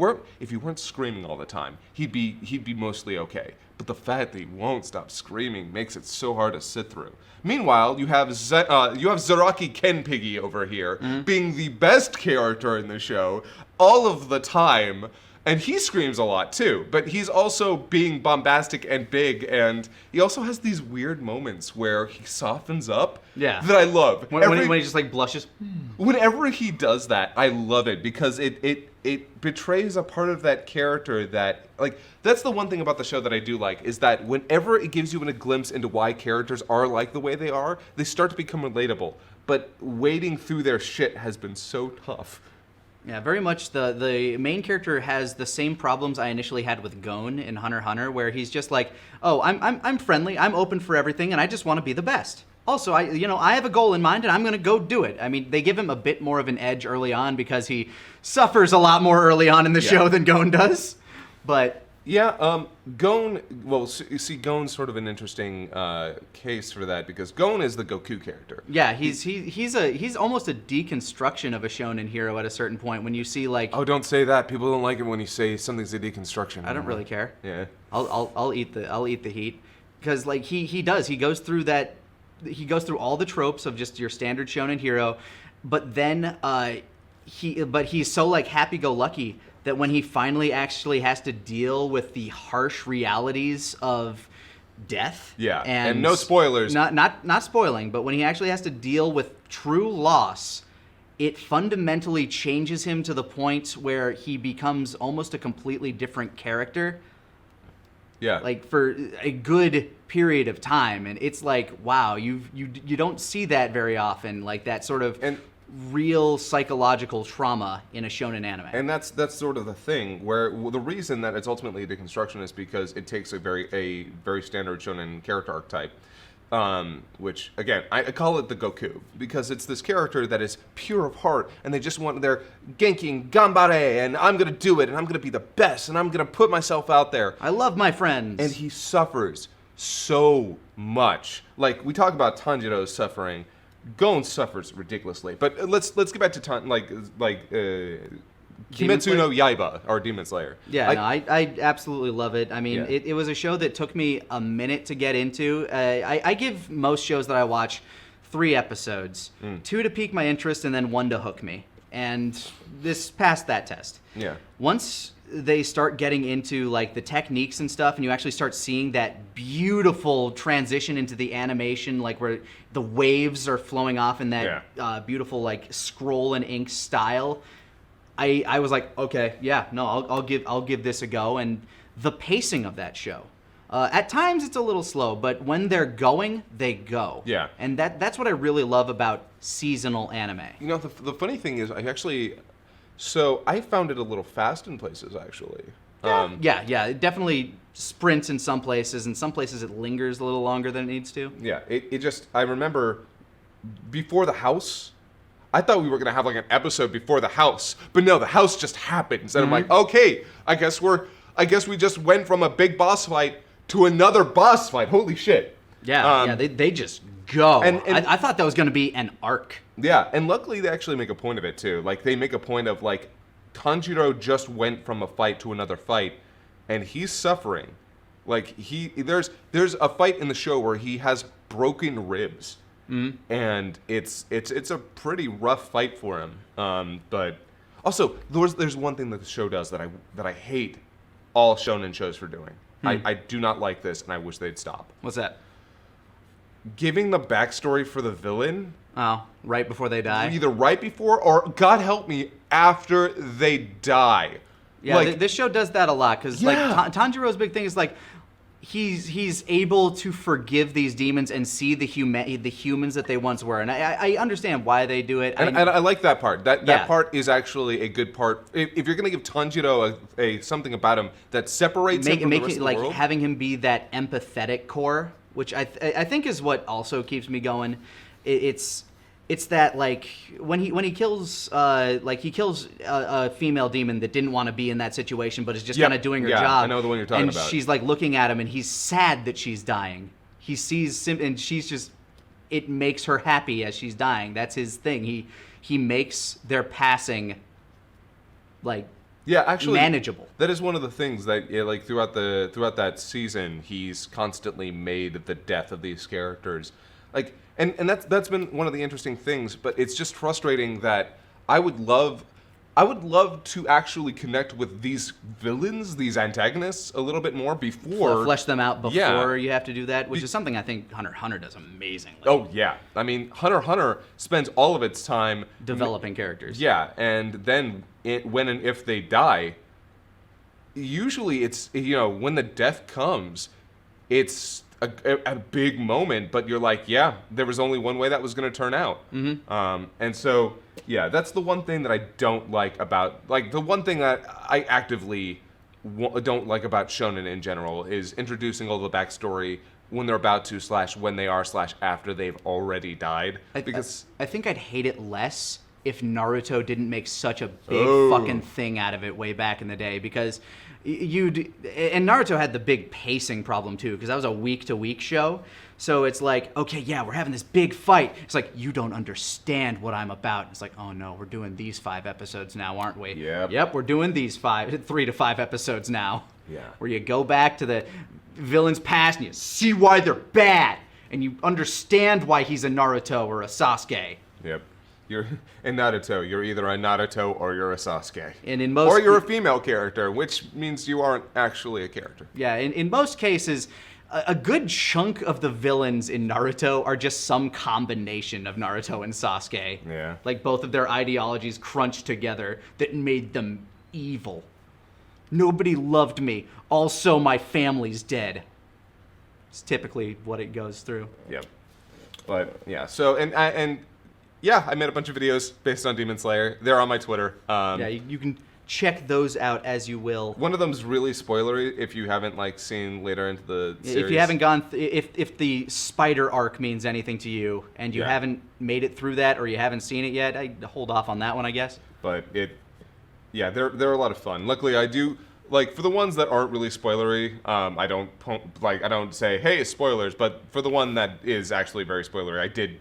weren't screaming all the time, he'd be mostly okay. But the fact that he won't stop screaming makes it so hard to sit through. Meanwhile, you have Zaraki Kenpiggy over here being the best character in the show all of the time. And he screams a lot too, but he's also being bombastic and big, and he also has these weird moments where he softens up that I love. When he just like blushes. Whenever he does that, I love it because it betrays a part of that character that, like, that's the one thing about the show that I do like, is that whenever it gives you a glimpse into why characters are like the way they are, they start to become relatable. But wading through their shit has been so tough. Yeah, very much. The main character has the same problems I initially had with Gon in Hunter x Hunter, where he's just like, oh, I'm friendly, I'm open for everything, and I just want to be the best. Also, I have a goal in mind, and I'm going to go do it. I mean, they give him a bit more of an edge early on because he suffers a lot more early on in the show than Gon does. But yeah, Gon. Well, see, Gon's sort of an interesting case for that because Gon is the Goku character. Yeah, he's almost a deconstruction of a shonen hero at a certain point. When you see like, oh, don't say that. People don't like it when you say something's a deconstruction. I don't really care. Yeah, I'll eat the heat because like he goes through that. He goes through all the tropes of just your standard shonen hero, but then he's so like happy-go-lucky that when he finally actually has to deal with the harsh realities of death, and no spoilers, not spoiling, but when he actually has to deal with true loss, it fundamentally changes him to the point where he becomes almost a completely different character. Yeah, like for a good period of time, and it's like, wow, you don't see that very often, like that sort of real psychological trauma in a shonen anime. And that's sort of the thing where the reason that it's ultimately a deconstruction is because it takes a very standard shonen character archetype, which again I call it the Goku because it's this character that is pure of heart and they just want their genking gambare and I'm gonna do it and I'm gonna be the best and I'm gonna put myself out there. I love my friends. And he suffers so much. Like we talk about Tanjiro's suffering. Gon suffers ridiculously, but let's get back to Kimetsu no Yaiba, or Demon Slayer. Yeah, I absolutely love it. I mean, it was a show that took me a minute to get into. I give most shows that I watch 3 episodes, 2 to pique my interest, and then 1 to hook me. And this passed that test. Yeah. Once they start getting into like the techniques and stuff, and you actually start seeing that beautiful transition into the animation, like where the waves are flowing off in that beautiful like scroll and ink style. I was like, okay, yeah, no, I'll give this a go. And the pacing of that show, at times it's a little slow, but when they're going, they go. Yeah. And that's what I really love about seasonal anime. You know, the funny thing is, I found it a little fast in places, actually. Yeah, it definitely sprints in some places. In some places, it lingers a little longer than it needs to. Yeah, I remember before the house, I thought we were going to have like an episode before the house, but no, the house just happens. And I'm like, okay, I guess we just went from a big boss fight to another boss fight. Holy shit. Yeah, they just go. And I thought that was going to be an arc. Yeah, and luckily they actually make a point of it too. Like they make a point of like Tanjiro just went from a fight to another fight, and he's suffering. Like there's a fight in the show where he has broken ribs, and it's a pretty rough fight for him. But also there's one thing that the show does that I hate all shonen shows for doing. I do not like this, and I wish they'd stop. What's that? Giving the backstory for the villain. Oh, right before they die? Either right before or, God help me, after they die. Yeah, like, this show does that a lot, because like Tanjiro's big thing is like, he's able to forgive these demons and see the humans that they once were. And I understand why they do it. And I like that part. That part is actually a good part. If you're going to give Tanjiro something about him that separates him from the rest of the world. Like having him be that empathetic core, which I think is what also keeps me going. It's that like when he kills a female demon that didn't want to be in that situation but is just kind of doing her job. I know the one you're talking about. And she's like looking at him and he's sad that she's dying. He sees and she's just, it makes her happy as she's dying. That's his thing. He makes their passing like manageable. That is one of the things that like throughout that season he's constantly made the death of these characters like. And that's been one of the interesting things, but it's just frustrating that I would love I would love to actually connect with these villains, these antagonists, a little bit more before flesh them out before you have to do that, which is something I think Hunter x Hunter does amazingly. Oh yeah, I mean Hunter x Hunter spends all of its time developing characters. Yeah, and then when and if they die, usually it's when the death comes, it's a big moment, but you're like, yeah, there was only one way that was going to turn out. And so, yeah, that's the one thing that I don't like about, the one thing that I actively don't like about shonen in general is introducing all the backstory when they're about to / when they are / after they've already died. Because I think I'd hate it less if Naruto didn't make such a big fucking thing out of it way back in the day, because and Naruto had the big pacing problem too, because that was a week-to-week show. So it's like, okay, yeah, we're having this big fight. It's like, you don't understand what I'm about. It's like, oh no, we're doing these 5 episodes now, aren't we? Yep, we're doing these 3 to 5 episodes now. Yeah. Where you go back to the villain's past and you see why they're bad, and you understand why he's a Naruto or a Sasuke. Yep. You're in Naruto. You're either a Naruto or you're a Sasuke. And in most, or you're a female character, which means you aren't actually a character. Yeah, in most cases, a good chunk of the villains in Naruto are just some combination of Naruto and Sasuke. Yeah. Like both of their ideologies crunched together that made them evil. Nobody loved me. Also, my family's dead. It's typically what it goes through. Yep. But yeah, so yeah, I made a bunch of videos based on Demon Slayer. They're on my Twitter. Yeah, you can check those out as you will. One of them's really spoilery if you haven't seen later into the series. If you haven't gone, if the spider arc means anything to you, and you haven't made it through that, or you haven't seen it yet, I'd hold off on that one, I guess. But they're a lot of fun. Luckily, I do. For the ones that aren't really spoilery, I don't say, hey, spoilers, but for the one that is actually very spoilery, I did,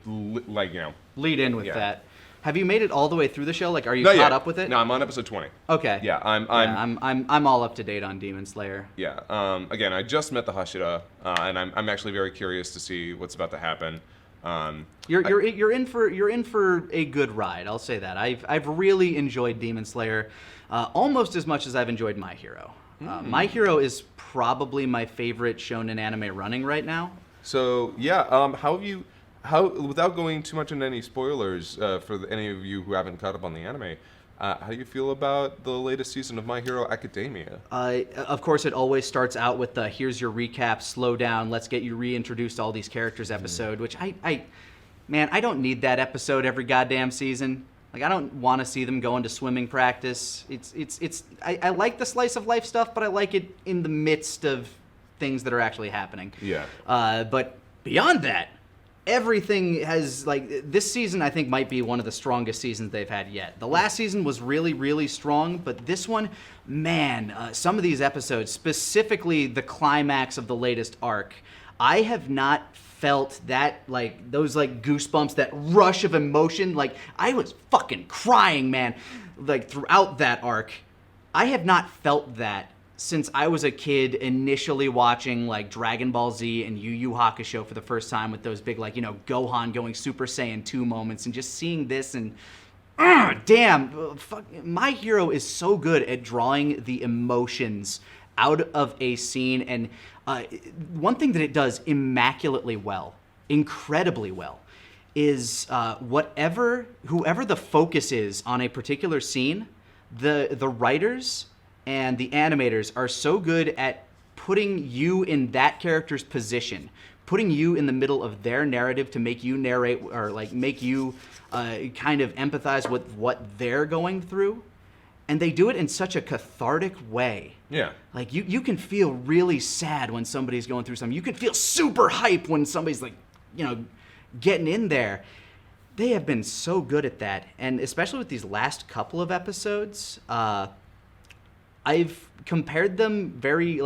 lead in with that. Have you made it all the way through the show? Are you caught up with it? No, I'm on episode 20. Okay. Yeah, I'm all up to date on Demon Slayer. Yeah. Again, I just met the Hashira, and I'm actually very curious to see what's about to happen. You're in for a good ride. I'll say that. I've really enjoyed Demon Slayer, almost as much as I've enjoyed My Hero. My Hero is probably my favorite shonen anime running right now. So yeah, how without going too much into any spoilers for any of you who haven't caught up on the anime, how do you feel about the latest season of My Hero Academia? Of course, it always starts out with the here's your recap, slow down, let's get you reintroduced to all these characters episode, which I don't need that episode every goddamn season. I don't want to see them go into swimming practice. I like the slice of life stuff, but I like it in the midst of things that are actually happening. Yeah. But beyond that, everything has, this season I think might be one of the strongest seasons they've had yet. The last season was really, really strong, but this one, man, some of these episodes, specifically the climax of the latest arc, I have not felt that, those goosebumps, that rush of emotion. I was fucking crying, man, throughout that arc. I have not felt that since I was a kid, initially watching Dragon Ball Z and Yu Yu Hakusho for the first time, with those big Gohan going Super Saiyan 2 moments, and just seeing this and damn, My Hero is so good at drawing the emotions out of a scene. And one thing that it does immaculately well, incredibly well, is whoever the focus is on a particular scene, the writers and the animators are so good at putting you in that character's position, putting you in the middle of their narrative to make you narrate, or make you kind of empathize with what they're going through. And they do it in such a cathartic way. Yeah. You can feel really sad when somebody's going through something. You can feel super hype when somebody's getting in there. They have been so good at that. And especially with these last couple of episodes, I've compared them very,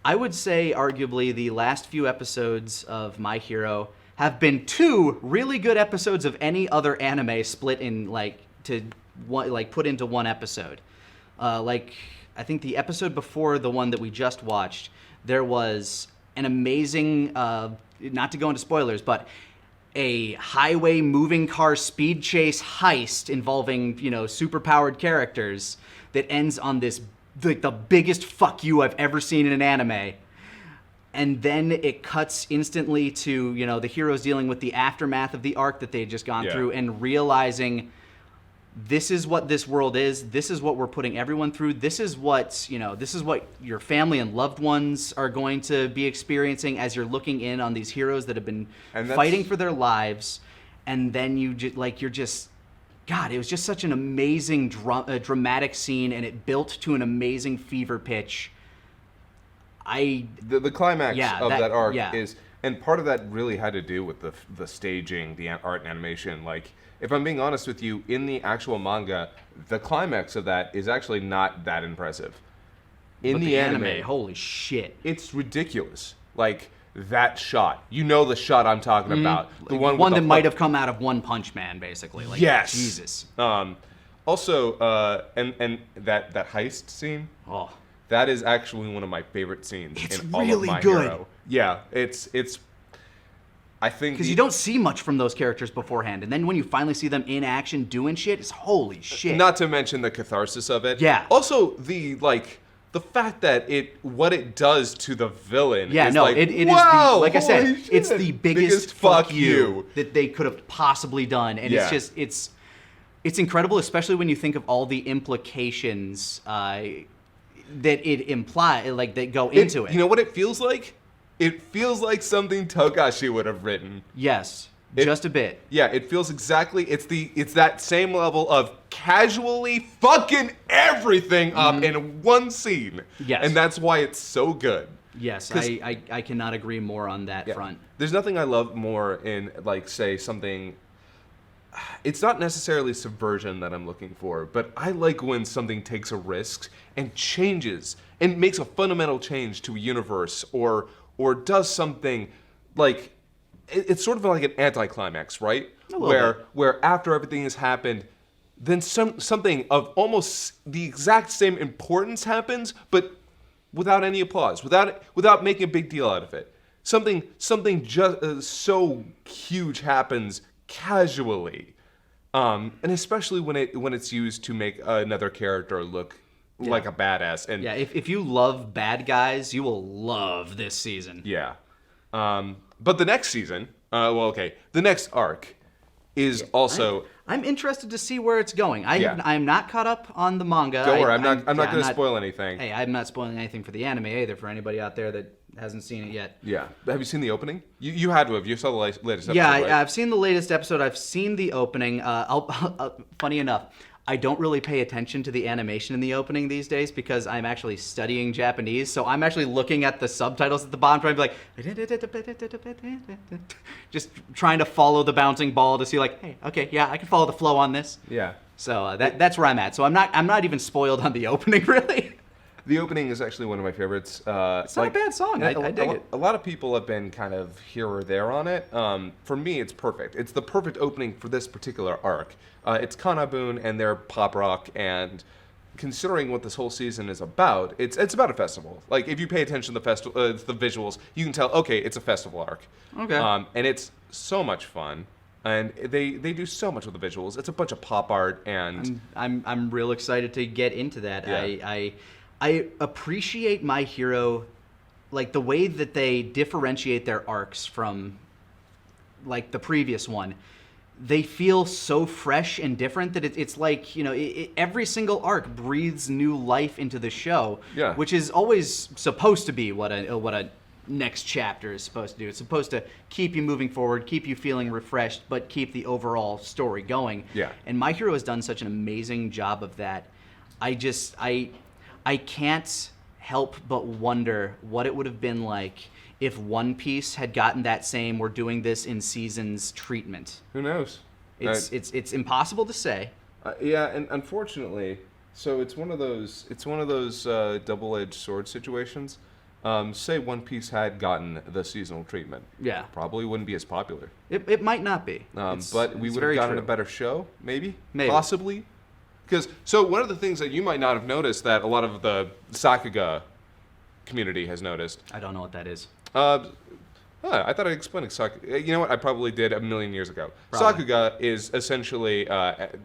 I would say arguably the last few episodes of My Hero have been 2 really good episodes of any other anime split in put into one episode. I think the episode before the one that we just watched, there was an amazing, not to go into spoilers, but a highway moving car speed chase heist involving, superpowered characters that ends on this, like, the biggest fuck you I've ever seen in an anime. And then it cuts instantly to, the heroes dealing with the aftermath of the arc that they had just gone through and realizing this is what this world is. This is what we're putting everyone through. This is what your family and loved ones are going to be experiencing as you're looking in on these heroes that have been fighting for their lives. And then God, it was just such an amazing dramatic scene, and it built to an amazing fever pitch. The climax of that arc is, and part of that really had to do with the staging, the art and animation. Like, if I'm being honest with you, in the actual manga, the climax of that is actually not that impressive. In the anime, holy shit, it's ridiculous. Like, that shot, the shot I'm talking about, the one that might have come out of One Punch Man, basically. Like, yes, Jesus. Also, and that heist scene. Oh. That is actually one of my favorite scenes in all of My good. Hero. Yeah, it's. I think because you don't see much from those characters beforehand, and then when you finally see them in action doing shit, it's holy shit. Not to mention the catharsis of it. Yeah. Also, the fact that what it does to the villain. Yeah, is no, like, it is wow, like I said, shit. it's the biggest fuck you that they could have possibly done, and it's incredible, especially when you think of all the implications. That it imply, like, that go into it. You know what it feels like? It feels like something Togashi would have written. Yes, just a bit. Yeah, it feels exactly. It's that same level of casually fucking everything up in one scene. Yes, and that's why it's so good. Yes, I cannot agree more on that front. There's nothing I love more in, like, say, something. It's not necessarily subversion that I'm looking for, but I like when something takes a risk and changes and makes a fundamental change to a universe, or does something like it's sort of like an anticlimax, right? Where after everything has happened, then something of almost the exact same importance happens, but without any applause, without making a big deal out of it. Something just so huge happens casually, and especially when it's used to make another character look like a badass. And if you love bad guys, you will love this season. Yeah, but the next season, the next arc is also. I'm interested to see where it's going. I'm not caught up on the manga. Don't worry, I'm not going to spoil anything. Hey, I'm not spoiling anything for the anime either. For anybody out there that hasn't seen it yet. Yeah. Have you seen the opening? You had to have. You saw the latest episode. Yeah, right? I've seen the latest episode. I've seen the opening. Funny enough, I don't really pay attention to the animation in the opening these days because I'm actually studying Japanese. So I'm actually looking at the subtitles at the bottom, trying to be like, just trying to follow the bouncing ball to see, like, hey, okay, yeah, I can follow the flow on this. Yeah. So that's where I'm at. So I'm not even spoiled on the opening, really. The opening is actually one of my favorites. It's not a bad song. I dig it. A lot of people have been kind of here or there on it. For me, it's perfect. It's the perfect opening for this particular arc. It's Kanabun and their pop rock, and considering what this whole season is about, it's about a festival. Like, if you pay attention to the visuals, you can tell, okay, it's a festival arc. Okay. And it's so much fun. And they do so much with the visuals. It's a bunch of pop art, and I'm real excited to get into that. Yeah. I appreciate My Hero, like, the way that they differentiate their arcs from, like, the previous one. They feel so fresh and different that it's like, every single arc breathes new life into the show, which is always supposed to be what a next chapter is supposed to do. It's supposed to keep you moving forward, keep you feeling refreshed, but keep the overall story going. Yeah. And My Hero has done such an amazing job of that. I can't help but wonder what it would have been like if One Piece had gotten that same "we're doing this in seasons" treatment. Who knows? It's impossible to say. Yeah, and unfortunately, so it's one of those double-edged sword situations. Say One Piece had gotten the seasonal treatment. Yeah. Probably wouldn't be as popular. It might not be. But we would have gotten a better show, maybe. Possibly. Because, one of the things that you might not have noticed that a lot of the Sakuga community has noticed. I don't know what that is. Huh, I thought I explained Sakuga. You know what? I probably did a million years ago. Probably. Sakuga is essentially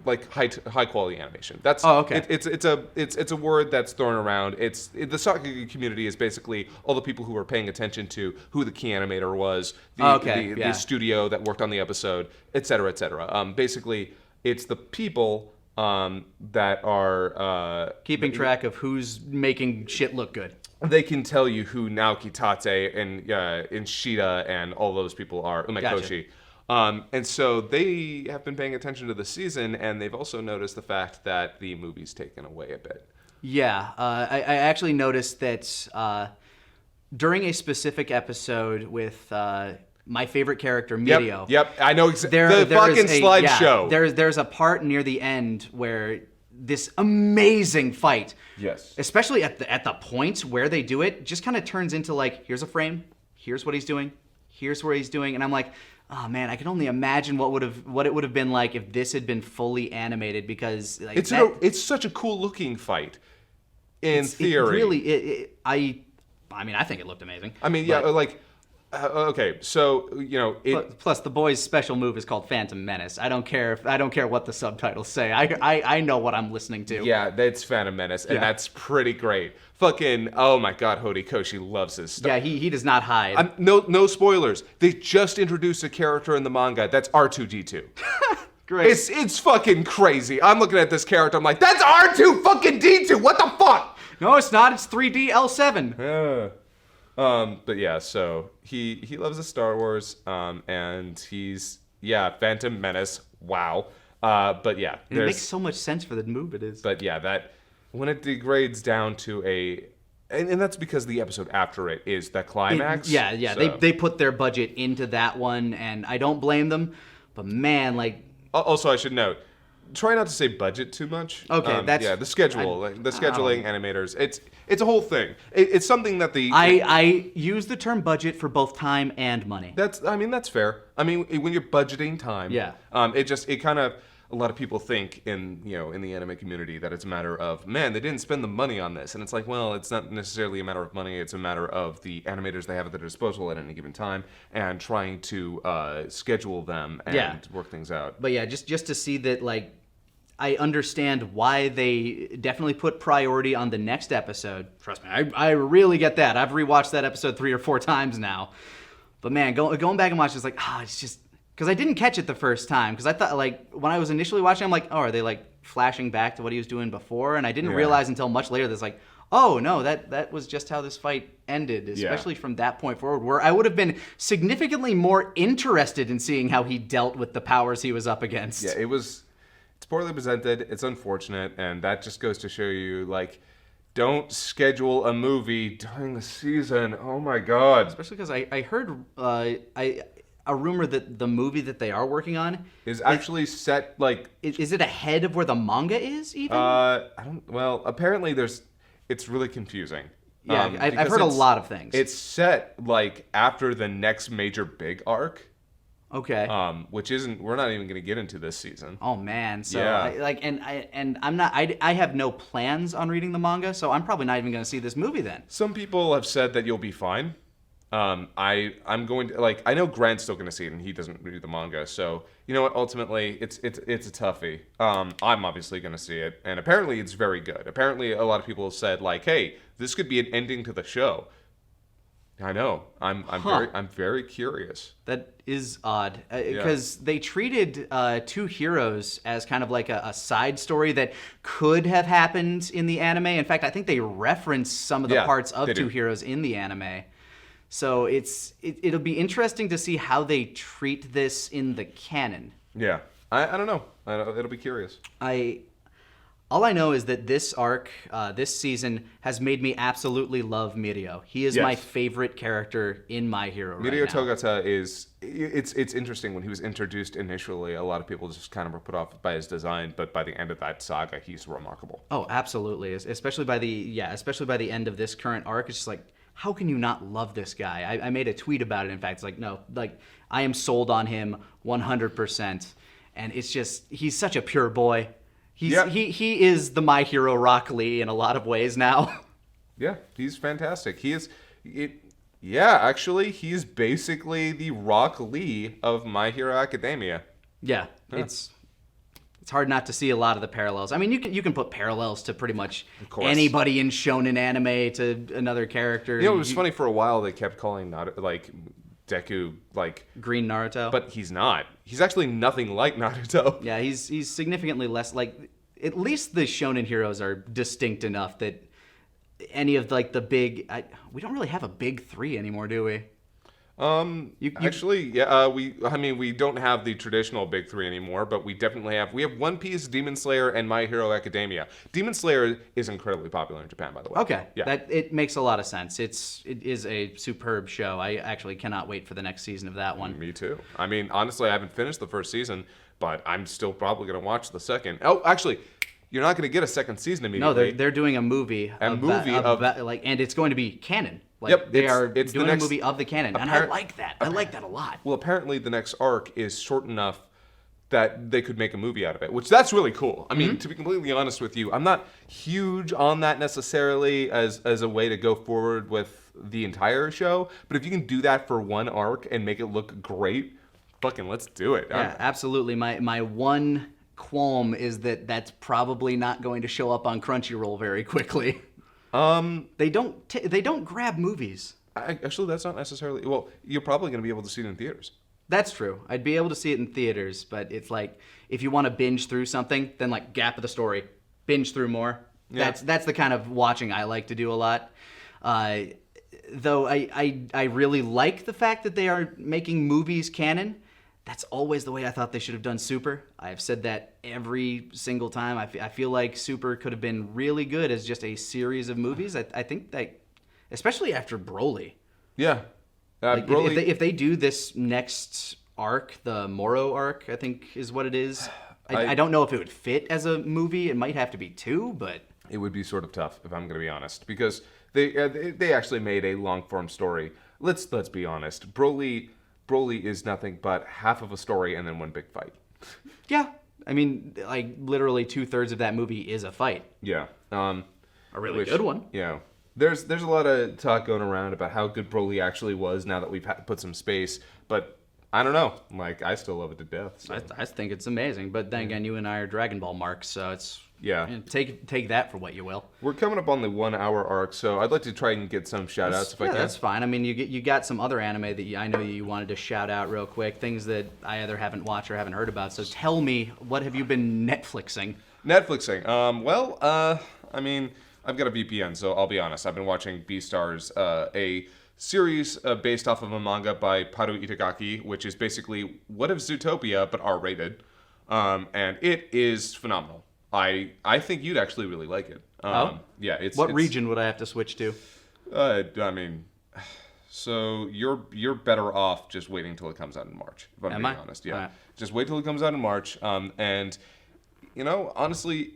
like high quality animation. That's okay. It's a word that's thrown around. The Sakuga community is basically all the people who are paying attention to who the key animator was, the studio that worked on the episode, et cetera, et cetera. Basically, it's the people that are keeping track of who's making shit look good. They can tell you who Naoki Tate and Shida and all those people are, Umekoshi. Gotcha. And so they have been paying attention to the season, and they've also noticed the fact that the movie's taken away a bit. Yeah, I actually noticed that during a specific episode with my favorite character, Mirio. Yep, I know exactly. The there fucking slideshow. There's a part near the end where this amazing fight, yes, especially at the point where they do it, just kind of turns into like, here's a frame, here's what he's doing, here's where he's doing, and I'm like, oh man, I can only imagine what it would have been like if this had been fully animated, because like, it's such a cool looking fight. In theory, I mean, I think it looked amazing. I mean, yeah, like. Okay, so plus the boy's special move is called Phantom Menace. I don't care what the subtitles say. I know what I'm listening to. Yeah, that's Phantom Menace, and that's pretty great. Fucking oh my god, Horikoshi loves his stuff. Yeah, he does not hide. No spoilers. They just introduced a character in the manga that's R2D2. Great. It's fucking crazy. I'm looking at this character. I'm like, that's R2 fucking D2. What the fuck? No, it's not. It's 3D L7. But yeah, so he loves the Star Wars, and he's Phantom Menace. Wow. But yeah, it makes so much sense for the move it is. But yeah, that when it degrades down to and that's because the episode after it is the climax. So. They put their budget into that one, and I don't blame them. But man, like. Also, I should note. Try not to say budget too much. Okay, the schedule, the scheduling, animators. It's a whole thing. It's something that I use the term budget for both time and money. That's fair. I mean, when you're budgeting time, it kind of a lot of people think in the anime community that it's a matter of, man, they didn't spend the money on this, and it's like, well, it's not necessarily a matter of money. It's a matter of the animators they have at their disposal at any given time and trying to schedule them and work things out. But yeah, just to see that, like. I understand why they definitely put priority on the next episode. Trust me, I really get that. I've rewatched that episode 3 or 4 times now. But man, going back and watching, it's like, it's just... Because I didn't catch it the first time. Because I thought, like, when I was initially watching, I'm like, oh, are they, like, flashing back to what he was doing before? And I didn't realize until much later that it's like, oh, no, that was just how this fight ended. Especially from that point forward, where I would have been significantly more interested in seeing how he dealt with the powers he was up against. Yeah, it's poorly presented, it's unfortunate, and that just goes to show you, like, don't schedule a movie during the season. Oh my god. Especially because I heard a rumor that the movie that they are working on is actually set, like... Is it ahead of where the manga is, even? Apparently it's really confusing. Yeah, I've heard a lot of things. It's set, like, after the next major big arc. Okay. Which we're not even going to get into this season. Oh man. So I have no plans on reading the manga, so I'm probably not even going to see this movie then. Some people have said that you'll be fine. I'm going to, like, I know Grant's still going to see it and he doesn't read the manga, so you know what, ultimately it's a toughie. I'm obviously going to see it, and apparently it's very good. Apparently a lot of people have said, like, hey, this could be an ending to the show. I know. I'm very curious. That is odd because they treated Two Heroes as kind of like a side story that could have happened in the anime. In fact, I think they reference some of the parts of Two Heroes in the anime. So it'll be interesting to see how they treat this in the canon. Yeah, I don't know. It'll be curious. All I know is that this arc, this season, has made me absolutely love Mirio. He is my favorite character in My Hero right now. Mirio Togata is... It's interesting. When he was introduced initially, a lot of people just kind of were put off by his design, but by the end of that saga, he's remarkable. Oh, absolutely. Especially by the end of this current arc, it's just like, how can you not love this guy? I made a tweet about it, in fact. It's like, no, like, I am sold on him 100%. And it's just, he's such a pure boy. He is the My Hero Rock Lee in a lot of ways now. Yeah, he's fantastic. Yeah, actually, he's basically the Rock Lee of My Hero Academia. Yeah, it's hard not to see a lot of the parallels. I mean, you can put parallels to pretty much anybody in shonen anime to another character. You know, it was funny for a while they kept calling Deku Green Naruto, but he's not. He's actually nothing like Naruto. Yeah, he's significantly less like. At least the shonen heroes are distinct enough that any of like the big, we don't really have a big three anymore, do we? Actually, yeah, we don't have the traditional big three anymore, but we definitely have. We have One Piece, Demon Slayer, and My Hero Academia. Demon Slayer is incredibly popular in Japan, by the way. Okay, yeah, it makes a lot of sense. It is a superb show. I actually cannot wait for the next season of that one. Me too. I mean, honestly, I haven't finished the first season, but I'm still probably going to watch the second. Oh, actually, you're not going to get a second season immediately. No, they're doing a movie. And it's going to be canon. Like, they are doing a movie of the canon, and I like that. I like that a lot. Well, apparently the next arc is short enough that they could make a movie out of it, which that's really cool. I mean, to be completely honest with you, I'm not huge on that necessarily as a way to go forward with the entire show, but if you can do that for one arc and make it look great, fucking let's do it. Yeah, absolutely. My one qualm is that that's probably not going to show up on Crunchyroll very quickly. They don't grab movies. Actually, that's not necessarily. Well, you're probably going to be able to see it in theaters. That's true. I'd be able to see it in theaters, but it's like if you want to binge through something, then like gap of the story, binge through more. Yeah. That's the kind of watching I like to do a lot. Though I really like the fact that they are making movies canon. That's always the way I thought they should have done Super. I've said that every single time. I feel like Super could have been really good as just a series of movies. I think that, especially after Broly. Yeah. Broly, if they do this next arc, the Moro arc, I think is what it is. I don't know if it would fit as a movie. It might have to be two, but... It would be sort of tough, if I'm going to be honest, because they actually made a long-form story. Let's be honest. Broly is nothing but half of a story and then one big fight. Yeah. I mean, like, literally 2/3 of that movie is a fight. Yeah. A really good one. Yeah. There's a lot of talk going around about how good Broly actually was now that we've put some space, but I don't know. Like, I still love it to death. So. I think it's amazing, but then again, you and I are Dragon Ball marks, so it's... Yeah. Take that for what you will. We're coming up on the 1 hour arc, so I'd like to try and get some shout outs if I can. That's fine. I mean, you got some other anime that I know you wanted to shout out real quick, things that I either haven't watched or haven't heard about. So tell me, what have you been Netflixing? I mean, I've got a VPN, so I'll be honest. I've been watching Beastars, a series based off of a manga by Paru Itagaki, which is basically What If Zootopia, but R-rated. And it is phenomenal. I think you'd actually really like it. Yeah. What region would I have to switch to? I mean, so you're better off just waiting till it comes out in March. If I'm being honest, yeah. Right. Just wait till it comes out in March. And you know, honestly,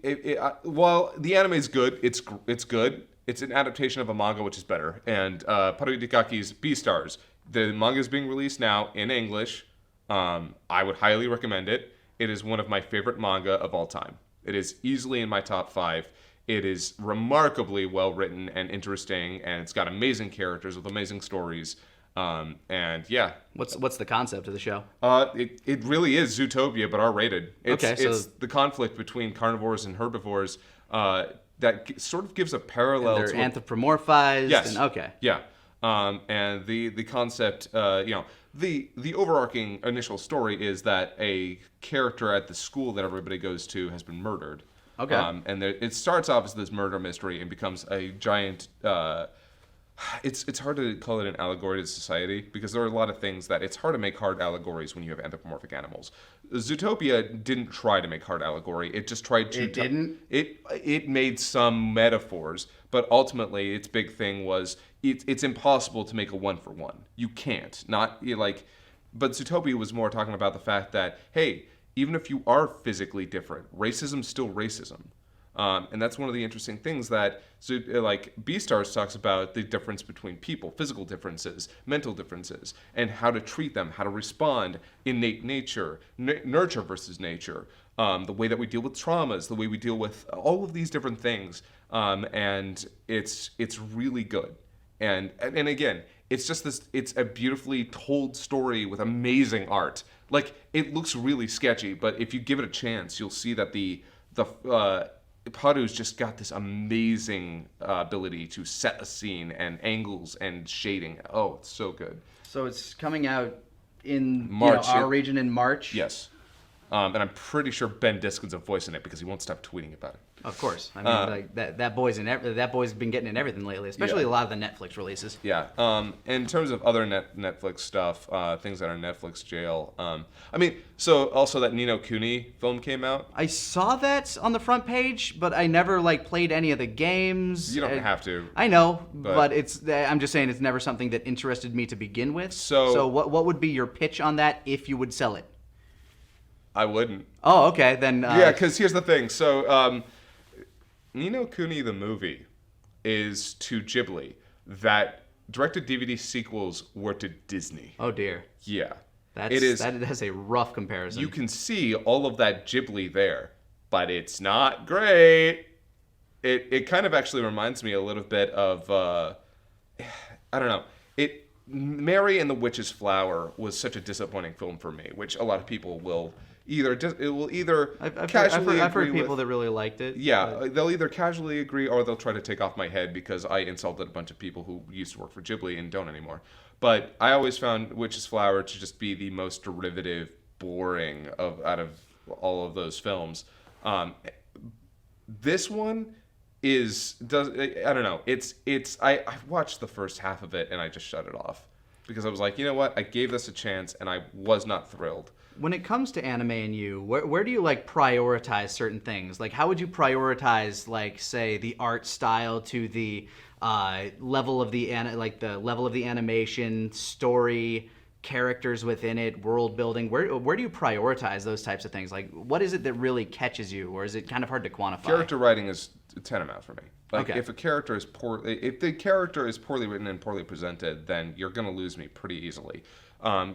while the anime is good, it's good. It's an adaptation of a manga, which is better. And Paru Itagaki's Beastars, the manga is being released now in English. I would highly recommend it. It is one of my favorite manga of all time. It is easily in my top 5. It is remarkably well written and interesting, and it's got amazing characters with amazing stories. And yeah. What's the concept of the show? It really is Zootopia, but R-rated. It's the conflict between carnivores and herbivores that sort of gives a parallel. And they're anthropomorphized. Yes. Okay. Yeah. And the concept, the overarching initial story is that a character at the school that everybody goes to has been murdered. Okay. And it starts off as this murder mystery and becomes a giant. It's hard to call it an allegory to society because there are a lot of things that it's hard to make hard allegories when you have anthropomorphic animals. Zootopia didn't try to make hard allegory. It just tried to. It didn't. It made some metaphors, but ultimately its big thing was it's impossible to make a 1-for-1. You can't. But Zootopia was more talking about the fact that hey, even if you are physically different, racism's still racism. And that's one of the interesting things that, Beastars talks about the difference between people, physical differences, mental differences, and how to treat them, how to respond, innate nature, nurture versus nature, the way that we deal with traumas, the way we deal with all of these different things. And it's really good. And again, it's just this. It's a beautifully told story with amazing art. Like, it looks really sketchy, but if you give it a chance, you'll see that the Paru's just got this amazing ability to set a scene and angles and shading. Oh, it's so good. So it's coming out in March. our region in March. Yes. And I'm pretty sure Ben Diskin's a voice in it because he won't stop tweeting about it. Of course. I mean, like that boy's that boy's been getting in everything lately, especially a lot of the Netflix releases. Yeah. In terms of other Netflix stuff, things that are Netflix jail. I mean, so also that Ni no Kuni film came out. I saw that on the front page, but I never played any of the games. You don't have to. I know, but I'm just saying it's never something that interested me to begin with. So what would be your pitch on that if you would sell it? I wouldn't. Oh, okay, then. Yeah, because here's the thing. So, Ni no Kuni the movie is to Ghibli that direct-to-DVD sequels were to Disney. Oh dear. Yeah. That is a rough comparison. You can see all of that Ghibli there, but it's not great. It kind of actually reminds me a little bit of I don't know. Mary and the Witch's Flower was such a disappointing film for me, which a lot of people will I've heard people that really liked it. Yeah, they'll either casually agree or they'll try to take off my head because I insulted a bunch of people who used to work for Ghibli and don't anymore. But I always found Witch's Flower to just be the most derivative, boring out of all of those films. This one I don't know. I watched the first half of it and I just shut it off because I was like, you know what? I gave this a chance and I was not thrilled. When it comes to anime and you, where do you prioritize certain things? How would you prioritize, say, the art style to the level of the level of the animation, story, characters within it, world building? Where do you prioritize those types of things? What is it that really catches you, or is it kind of hard to quantify? Character writing is tantamount for me. Okay. If the character is poorly written and poorly presented, then you're gonna lose me pretty easily.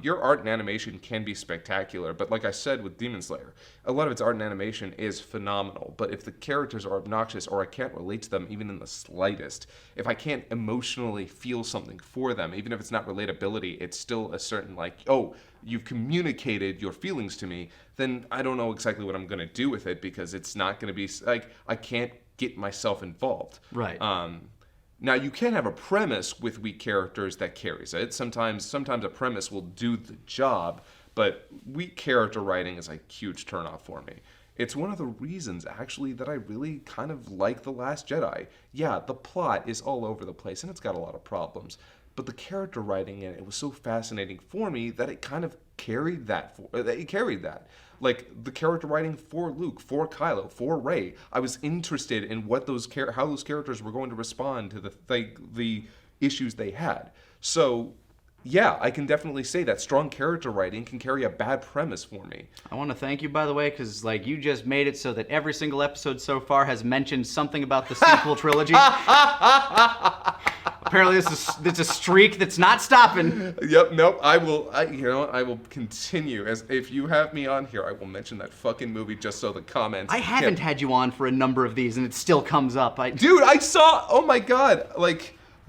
Your art and animation can be spectacular, but like I said with Demon Slayer, a lot of its art and animation is phenomenal. But if the characters are obnoxious or I can't relate to them even in the slightest, if I can't emotionally feel something for them, even if it's not relatability, it's still a certain oh, you've communicated your feelings to me, then I don't know exactly what I'm going to do with it because it's not going to be I can't get myself involved. Right. Now, you can have a premise with weak characters that carries it. Sometimes a premise will do the job, but weak character writing is a huge turnoff for me. It's one of the reasons, actually, that I really kind of like The Last Jedi. Yeah, the plot is all over the place, and it's got a lot of problems. But the character writing in it was so fascinating for me that it kind of carried that. The character writing for Luke, for Kylo, for Rey, I was interested in what how those characters were going to respond to the issues they had. So, yeah, I can definitely say that strong character writing can carry a bad premise for me. I want to thank you, by the way, because you just made it so that every single episode so far has mentioned something about the sequel trilogy. Apparently, it's a streak that's not stopping. Yep. Nope. I will continue. As if you have me on here, I will mention that fucking movie just so the comments. I haven't had you on for a number of these, and it still comes up. Dude, I saw. Oh my god!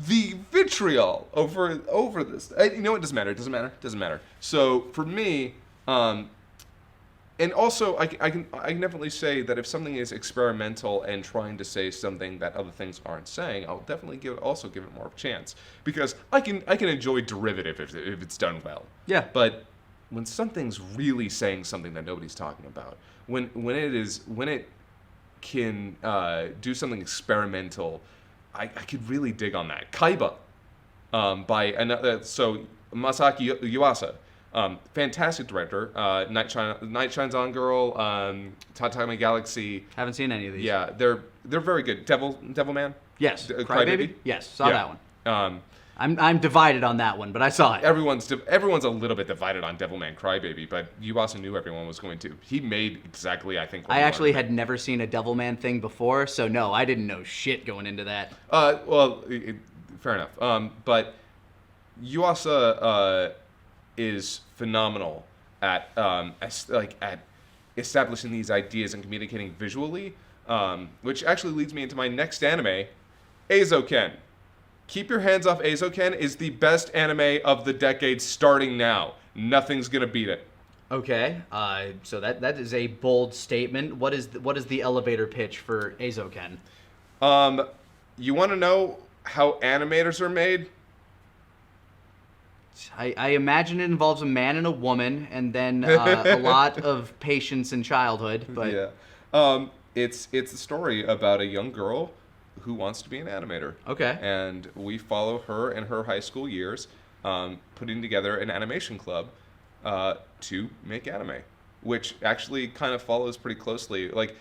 The vitriol over this. You know what? It doesn't matter. So for me, and also I can definitely say that if something is experimental and trying to say something that other things aren't saying, I'll definitely give it more of a chance because I can enjoy derivative if it's done well. Yeah. But when something's really saying something that nobody's talking about, when it can do something experimental, I could really dig on that. Kaiba, by another. So Masaaki Yuasa, fantastic director. Night Shines On Girl, Tatami Galaxy. Haven't seen any of these. Yeah, they're very good. Devilman. Yes. Crybaby. Yes, saw that one. I'm divided on that one, but I saw it. Everyone's a little bit divided on Devilman Crybaby, but Yuasa knew everyone was going to. He made exactly, I think. I actually had never seen a Devilman thing before, so no, I didn't know shit going into that. Fair enough. But Yuasa is phenomenal at establishing these ideas and communicating visually, which actually leads me into my next anime, Eizouken. Keep Your Hands Off Eizouken is the best anime of the decade starting now. Nothing's gonna beat it. Okay, so that is a bold statement. What is the elevator pitch for Eizouken? You want to know how animators are made? I imagine it involves a man and a woman, and then a lot of patience in childhood. But yeah, it's a story about a young girl who wants to be an animator. Okay. And we follow her in her high school years, putting together an animation club to make anime, which actually kind of follows pretty closely. Like,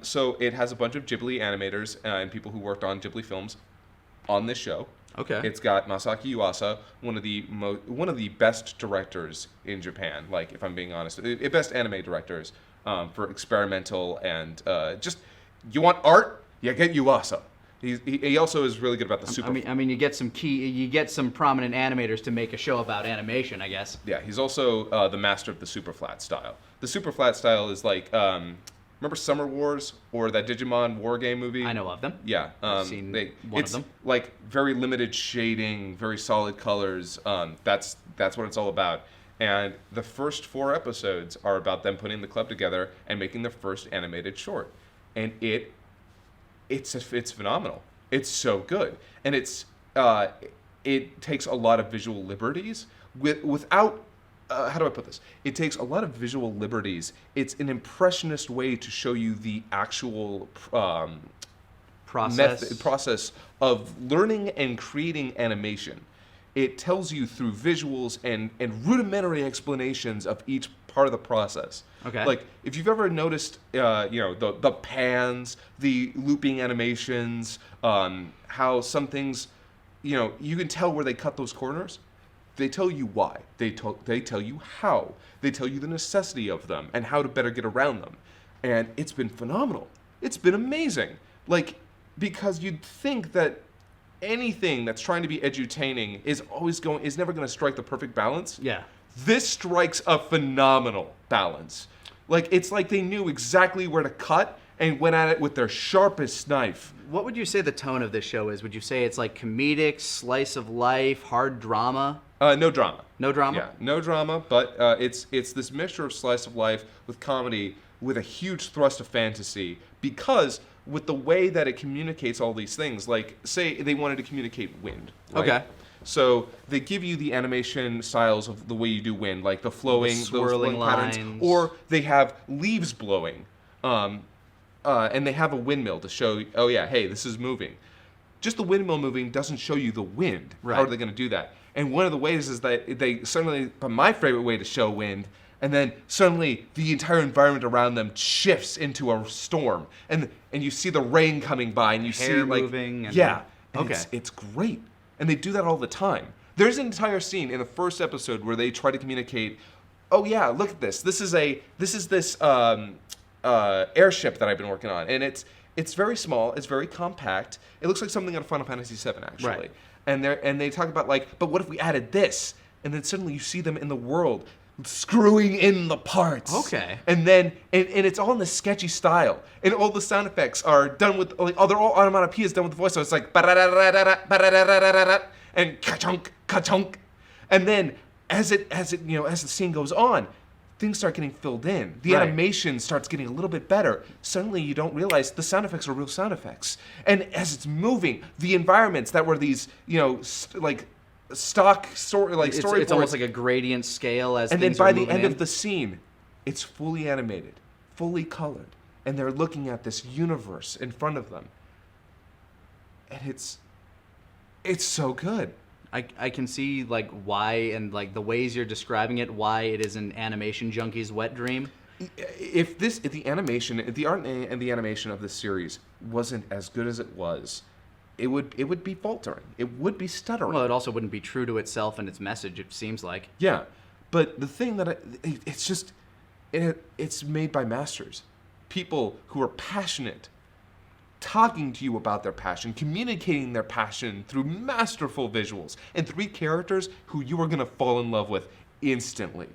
so it has a bunch of Ghibli animators and people who worked on Ghibli films on this show. Okay. It's got Masaaki Yuasa, one of the best directors in Japan. Like, if I'm being honest, best anime directors for experimental and just, you want art? Yeah, get Yuasa. He also is really good about the super. I mean, you get some prominent animators to make a show about animation, I guess. Yeah, he's also the master of the super flat style. The super flat style is like, remember Summer Wars or that Digimon war game movie? I know of them. Yeah, I've seen one of them. It's like very limited shading, very solid colors. That's what it's all about. And the first 4 episodes are about them putting the club together and making their first animated short, and it's phenomenal. It's so good, and it takes a lot of visual liberties without. How do I put this? It takes a lot of visual liberties. It's an impressionist way to show you the actual process of learning and creating animation. It tells you through visuals and rudimentary explanations of each part of the process. Okay. Like, if you've ever noticed, the pans, the looping animations, how some things, you can tell where they cut those corners. They tell you why. They tell you how. They tell you the necessity of them and how to better get around them. And it's been phenomenal. It's been amazing. Like, because you'd think that anything that's trying to be edutaining is never going to strike the perfect balance. Yeah. This strikes a phenomenal balance. Like, it's like they knew exactly where to cut and went at it with their sharpest knife. What would you say the tone of this show is? Would you say it's like comedic, slice of life, hard drama? No drama. No drama? Yeah, no drama, but it's this mixture of slice of life with comedy with a huge thrust of fantasy, because with the way that it communicates all these things, like, say they wanted to communicate wind, right? Okay. So they give you the animation styles of the way you do wind, like the flowing, swirling patterns, lines. or they have leaves blowing, and they have a windmill to show, oh yeah, hey, this is moving. Just the windmill moving doesn't show you the wind. Right. How are they going to do that? And one of the ways is that they suddenly, but my favorite way to show wind, and then suddenly the entire environment around them shifts into a storm, and you see the rain coming by, and you see like moving. And yeah, and okay, it's great, and they do that all the time. There's an entire scene in the first episode where they try to communicate. Oh yeah, look at this. This is this airship that I've been working on, and it's very small. It's very compact. It looks like something out of Final Fantasy VII, actually. Right. And they talk about, like, but what if we added this? And then suddenly you see them in the world screwing in the parts. Okay. And then and it's all in this sketchy style, and all the sound effects are done with, like, they're all onomatopoeias done with the voice. So it's like and ka-chunk, ka-chunk, and then as the scene goes on, things start getting filled in. The animation starts getting a little bit better. Suddenly you don't realize the sound effects are real sound effects. And as it's moving, the environments that were these, stock storyboards. It's almost like a gradient scale as and then things by are the moving end in. of the scene, it's fully animated, fully colored. And they're looking at this universe in front of them. And it's so good. I can see, like, why, and, like, the ways you're describing it, why it is an animation junkie's wet dream. If the art and the animation of this series wasn't as good as it was, it would be faltering. It would be stuttering. Well, it also wouldn't be true to itself and its message, it seems like. Yeah, but the thing that it's made by masters, people who are passionate, talking to you about their passion, communicating their passion through masterful visuals, and 3 characters who you are gonna fall in love with instantly.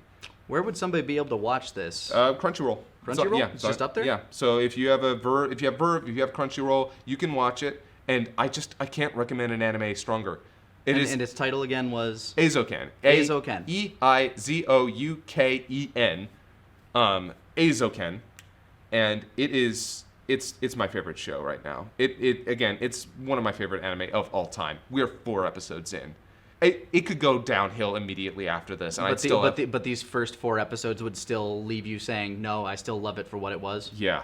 Where would somebody be able to watch this? Crunchyroll. Crunchyroll? Yeah, it's just up there? Yeah. So if you have Crunchyroll, you can watch it. and I can't recommend an anime stronger. And its title again was Eizouken. Eizouken. Eizouken. Eizouken, and it's my favorite show right now. It's one of my favorite anime of all time. We are 4 episodes in. It could go downhill immediately after this, and but these first 4 episodes would still leave you saying, no, I still love it for what it was. Yeah.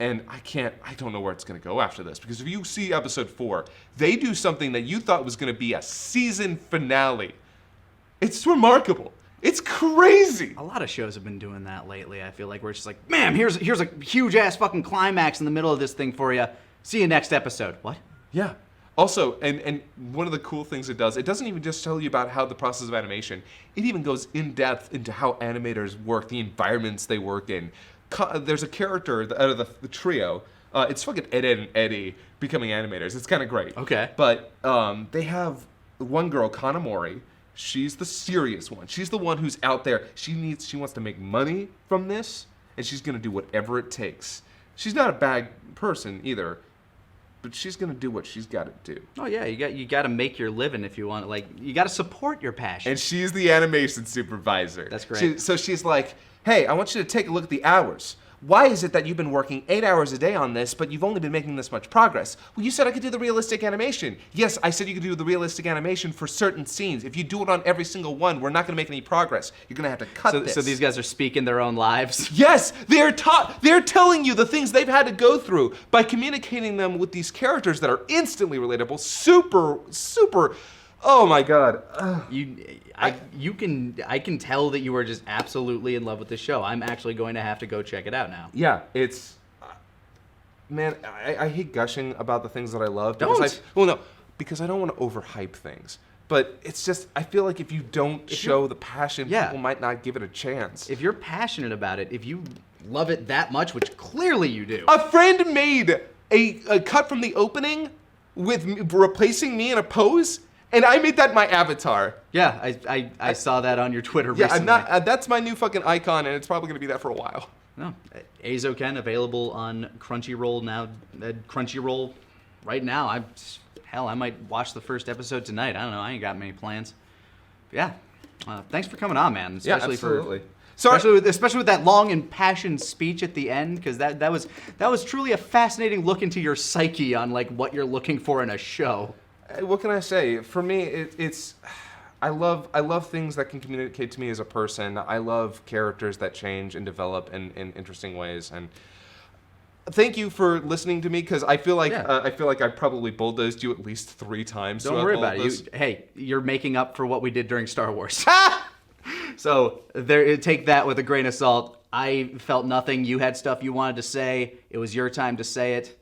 And I don't know where it's going to go after this, because if you see episode 4, they do something that you thought was going to be a season finale. It's remarkable. It's crazy. A lot of shows have been doing that lately. I feel like we're just like, man, here's a huge ass fucking climax in the middle of this thing for you. See you next episode. What? Yeah. Also, and one of the cool things it doesn't even just tell you about how the process of animation, it even goes in depth into how animators work, the environments they work in. There's a character out of the trio. It's fucking Ed and Eddie becoming animators. It's kind of great. Okay. But they have one girl, Kanamori. She's the serious one. She's the one who's out there. She wants to make money from this, and she's gonna do whatever it takes. She's not a bad person either, but she's gonna do what she's got to do. Oh yeah, you got to make your living if you want. Like, you got to support your passion. And she's the animation supervisor. That's great. So she's like, hey, I want you to take a look at the hours. Why is it that you've been working 8 hours a day on this, but you've only been making this much progress? Well, you said I could do the realistic animation. Yes, I said you could do the realistic animation for certain scenes. If you do it on every single one, we're not going to make any progress. You're going to have to cut this. So these guys are speaking their own lives? Yes, they're telling you the things they've had to go through by communicating them with these characters that are instantly relatable, super, oh my god. I can tell that you are just absolutely in love with this show. I'm actually going to have to go check it out now. Yeah, it's... Man, I hate gushing about the things that I love. Don't! Because I don't want to overhype things. But it's just, I feel like if you don't show the passion, people might not give it a chance. If you're passionate about it, if you love it that much, which clearly you do. A friend made a cut from the opening with replacing me in a pose, and I made that my avatar. Yeah, I saw that on your Twitter recently. Yeah, that's my new fucking icon, and it's probably going to be that for a while. No, Eizouken available on Crunchyroll now. Crunchyroll right now. I might watch the first episode tonight. I don't know. I ain't got many plans. But yeah, thanks for coming on, man. Especially absolutely. Especially with that long impassioned speech at the end, because that was truly a fascinating look into your psyche on like what you're looking for in a show. What can I say? For me, it's I love things that can communicate to me as a person. I love characters that change and develop in interesting ways. And thank you for listening to me, because I feel like I probably bulldozed you at least 3 times. Don't worry about it. Hey, you're making up for what we did during Star Wars. So take that with a grain of salt. I felt nothing. You had stuff you wanted to say. It was your time to say it.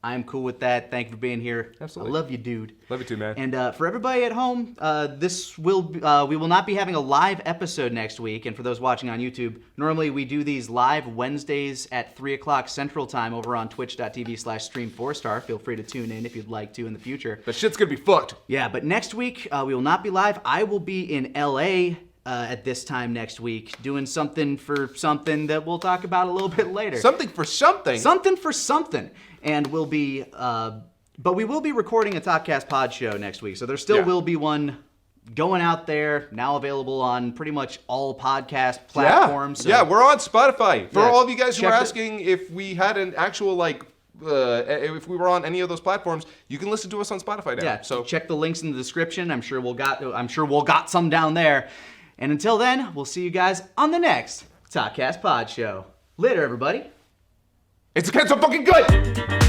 I'm cool with that. Thank you for being here. Absolutely. I love you, dude. Love you too, man. And for everybody at home, we will not be having a live episode next week. And for those watching on YouTube, normally we do these live Wednesdays at 3 o'clock Central Time over on twitch.tv/StreamFourstar. Feel free to tune in if you'd like to in the future. But shit's gonna be fucked. Yeah, but next week we will not be live. I will be in LA at this time next week, doing something for something that we'll talk about a little bit later. Something for something? Something for something. And we'll be, but we will be recording a Talkcast Podshow next week. So there still will be one going out there, now available on pretty much all podcast platforms. Yeah, we're on Spotify. For all of you guys who are asking if we had an actual, if we were on any of those platforms, you can listen to us on Spotify now. Yeah, so check the links in the description. I'm sure we'll got some down there. And until then, we'll see you guys on the next Talkcast Podshow. Later, everybody. It's so fucking good!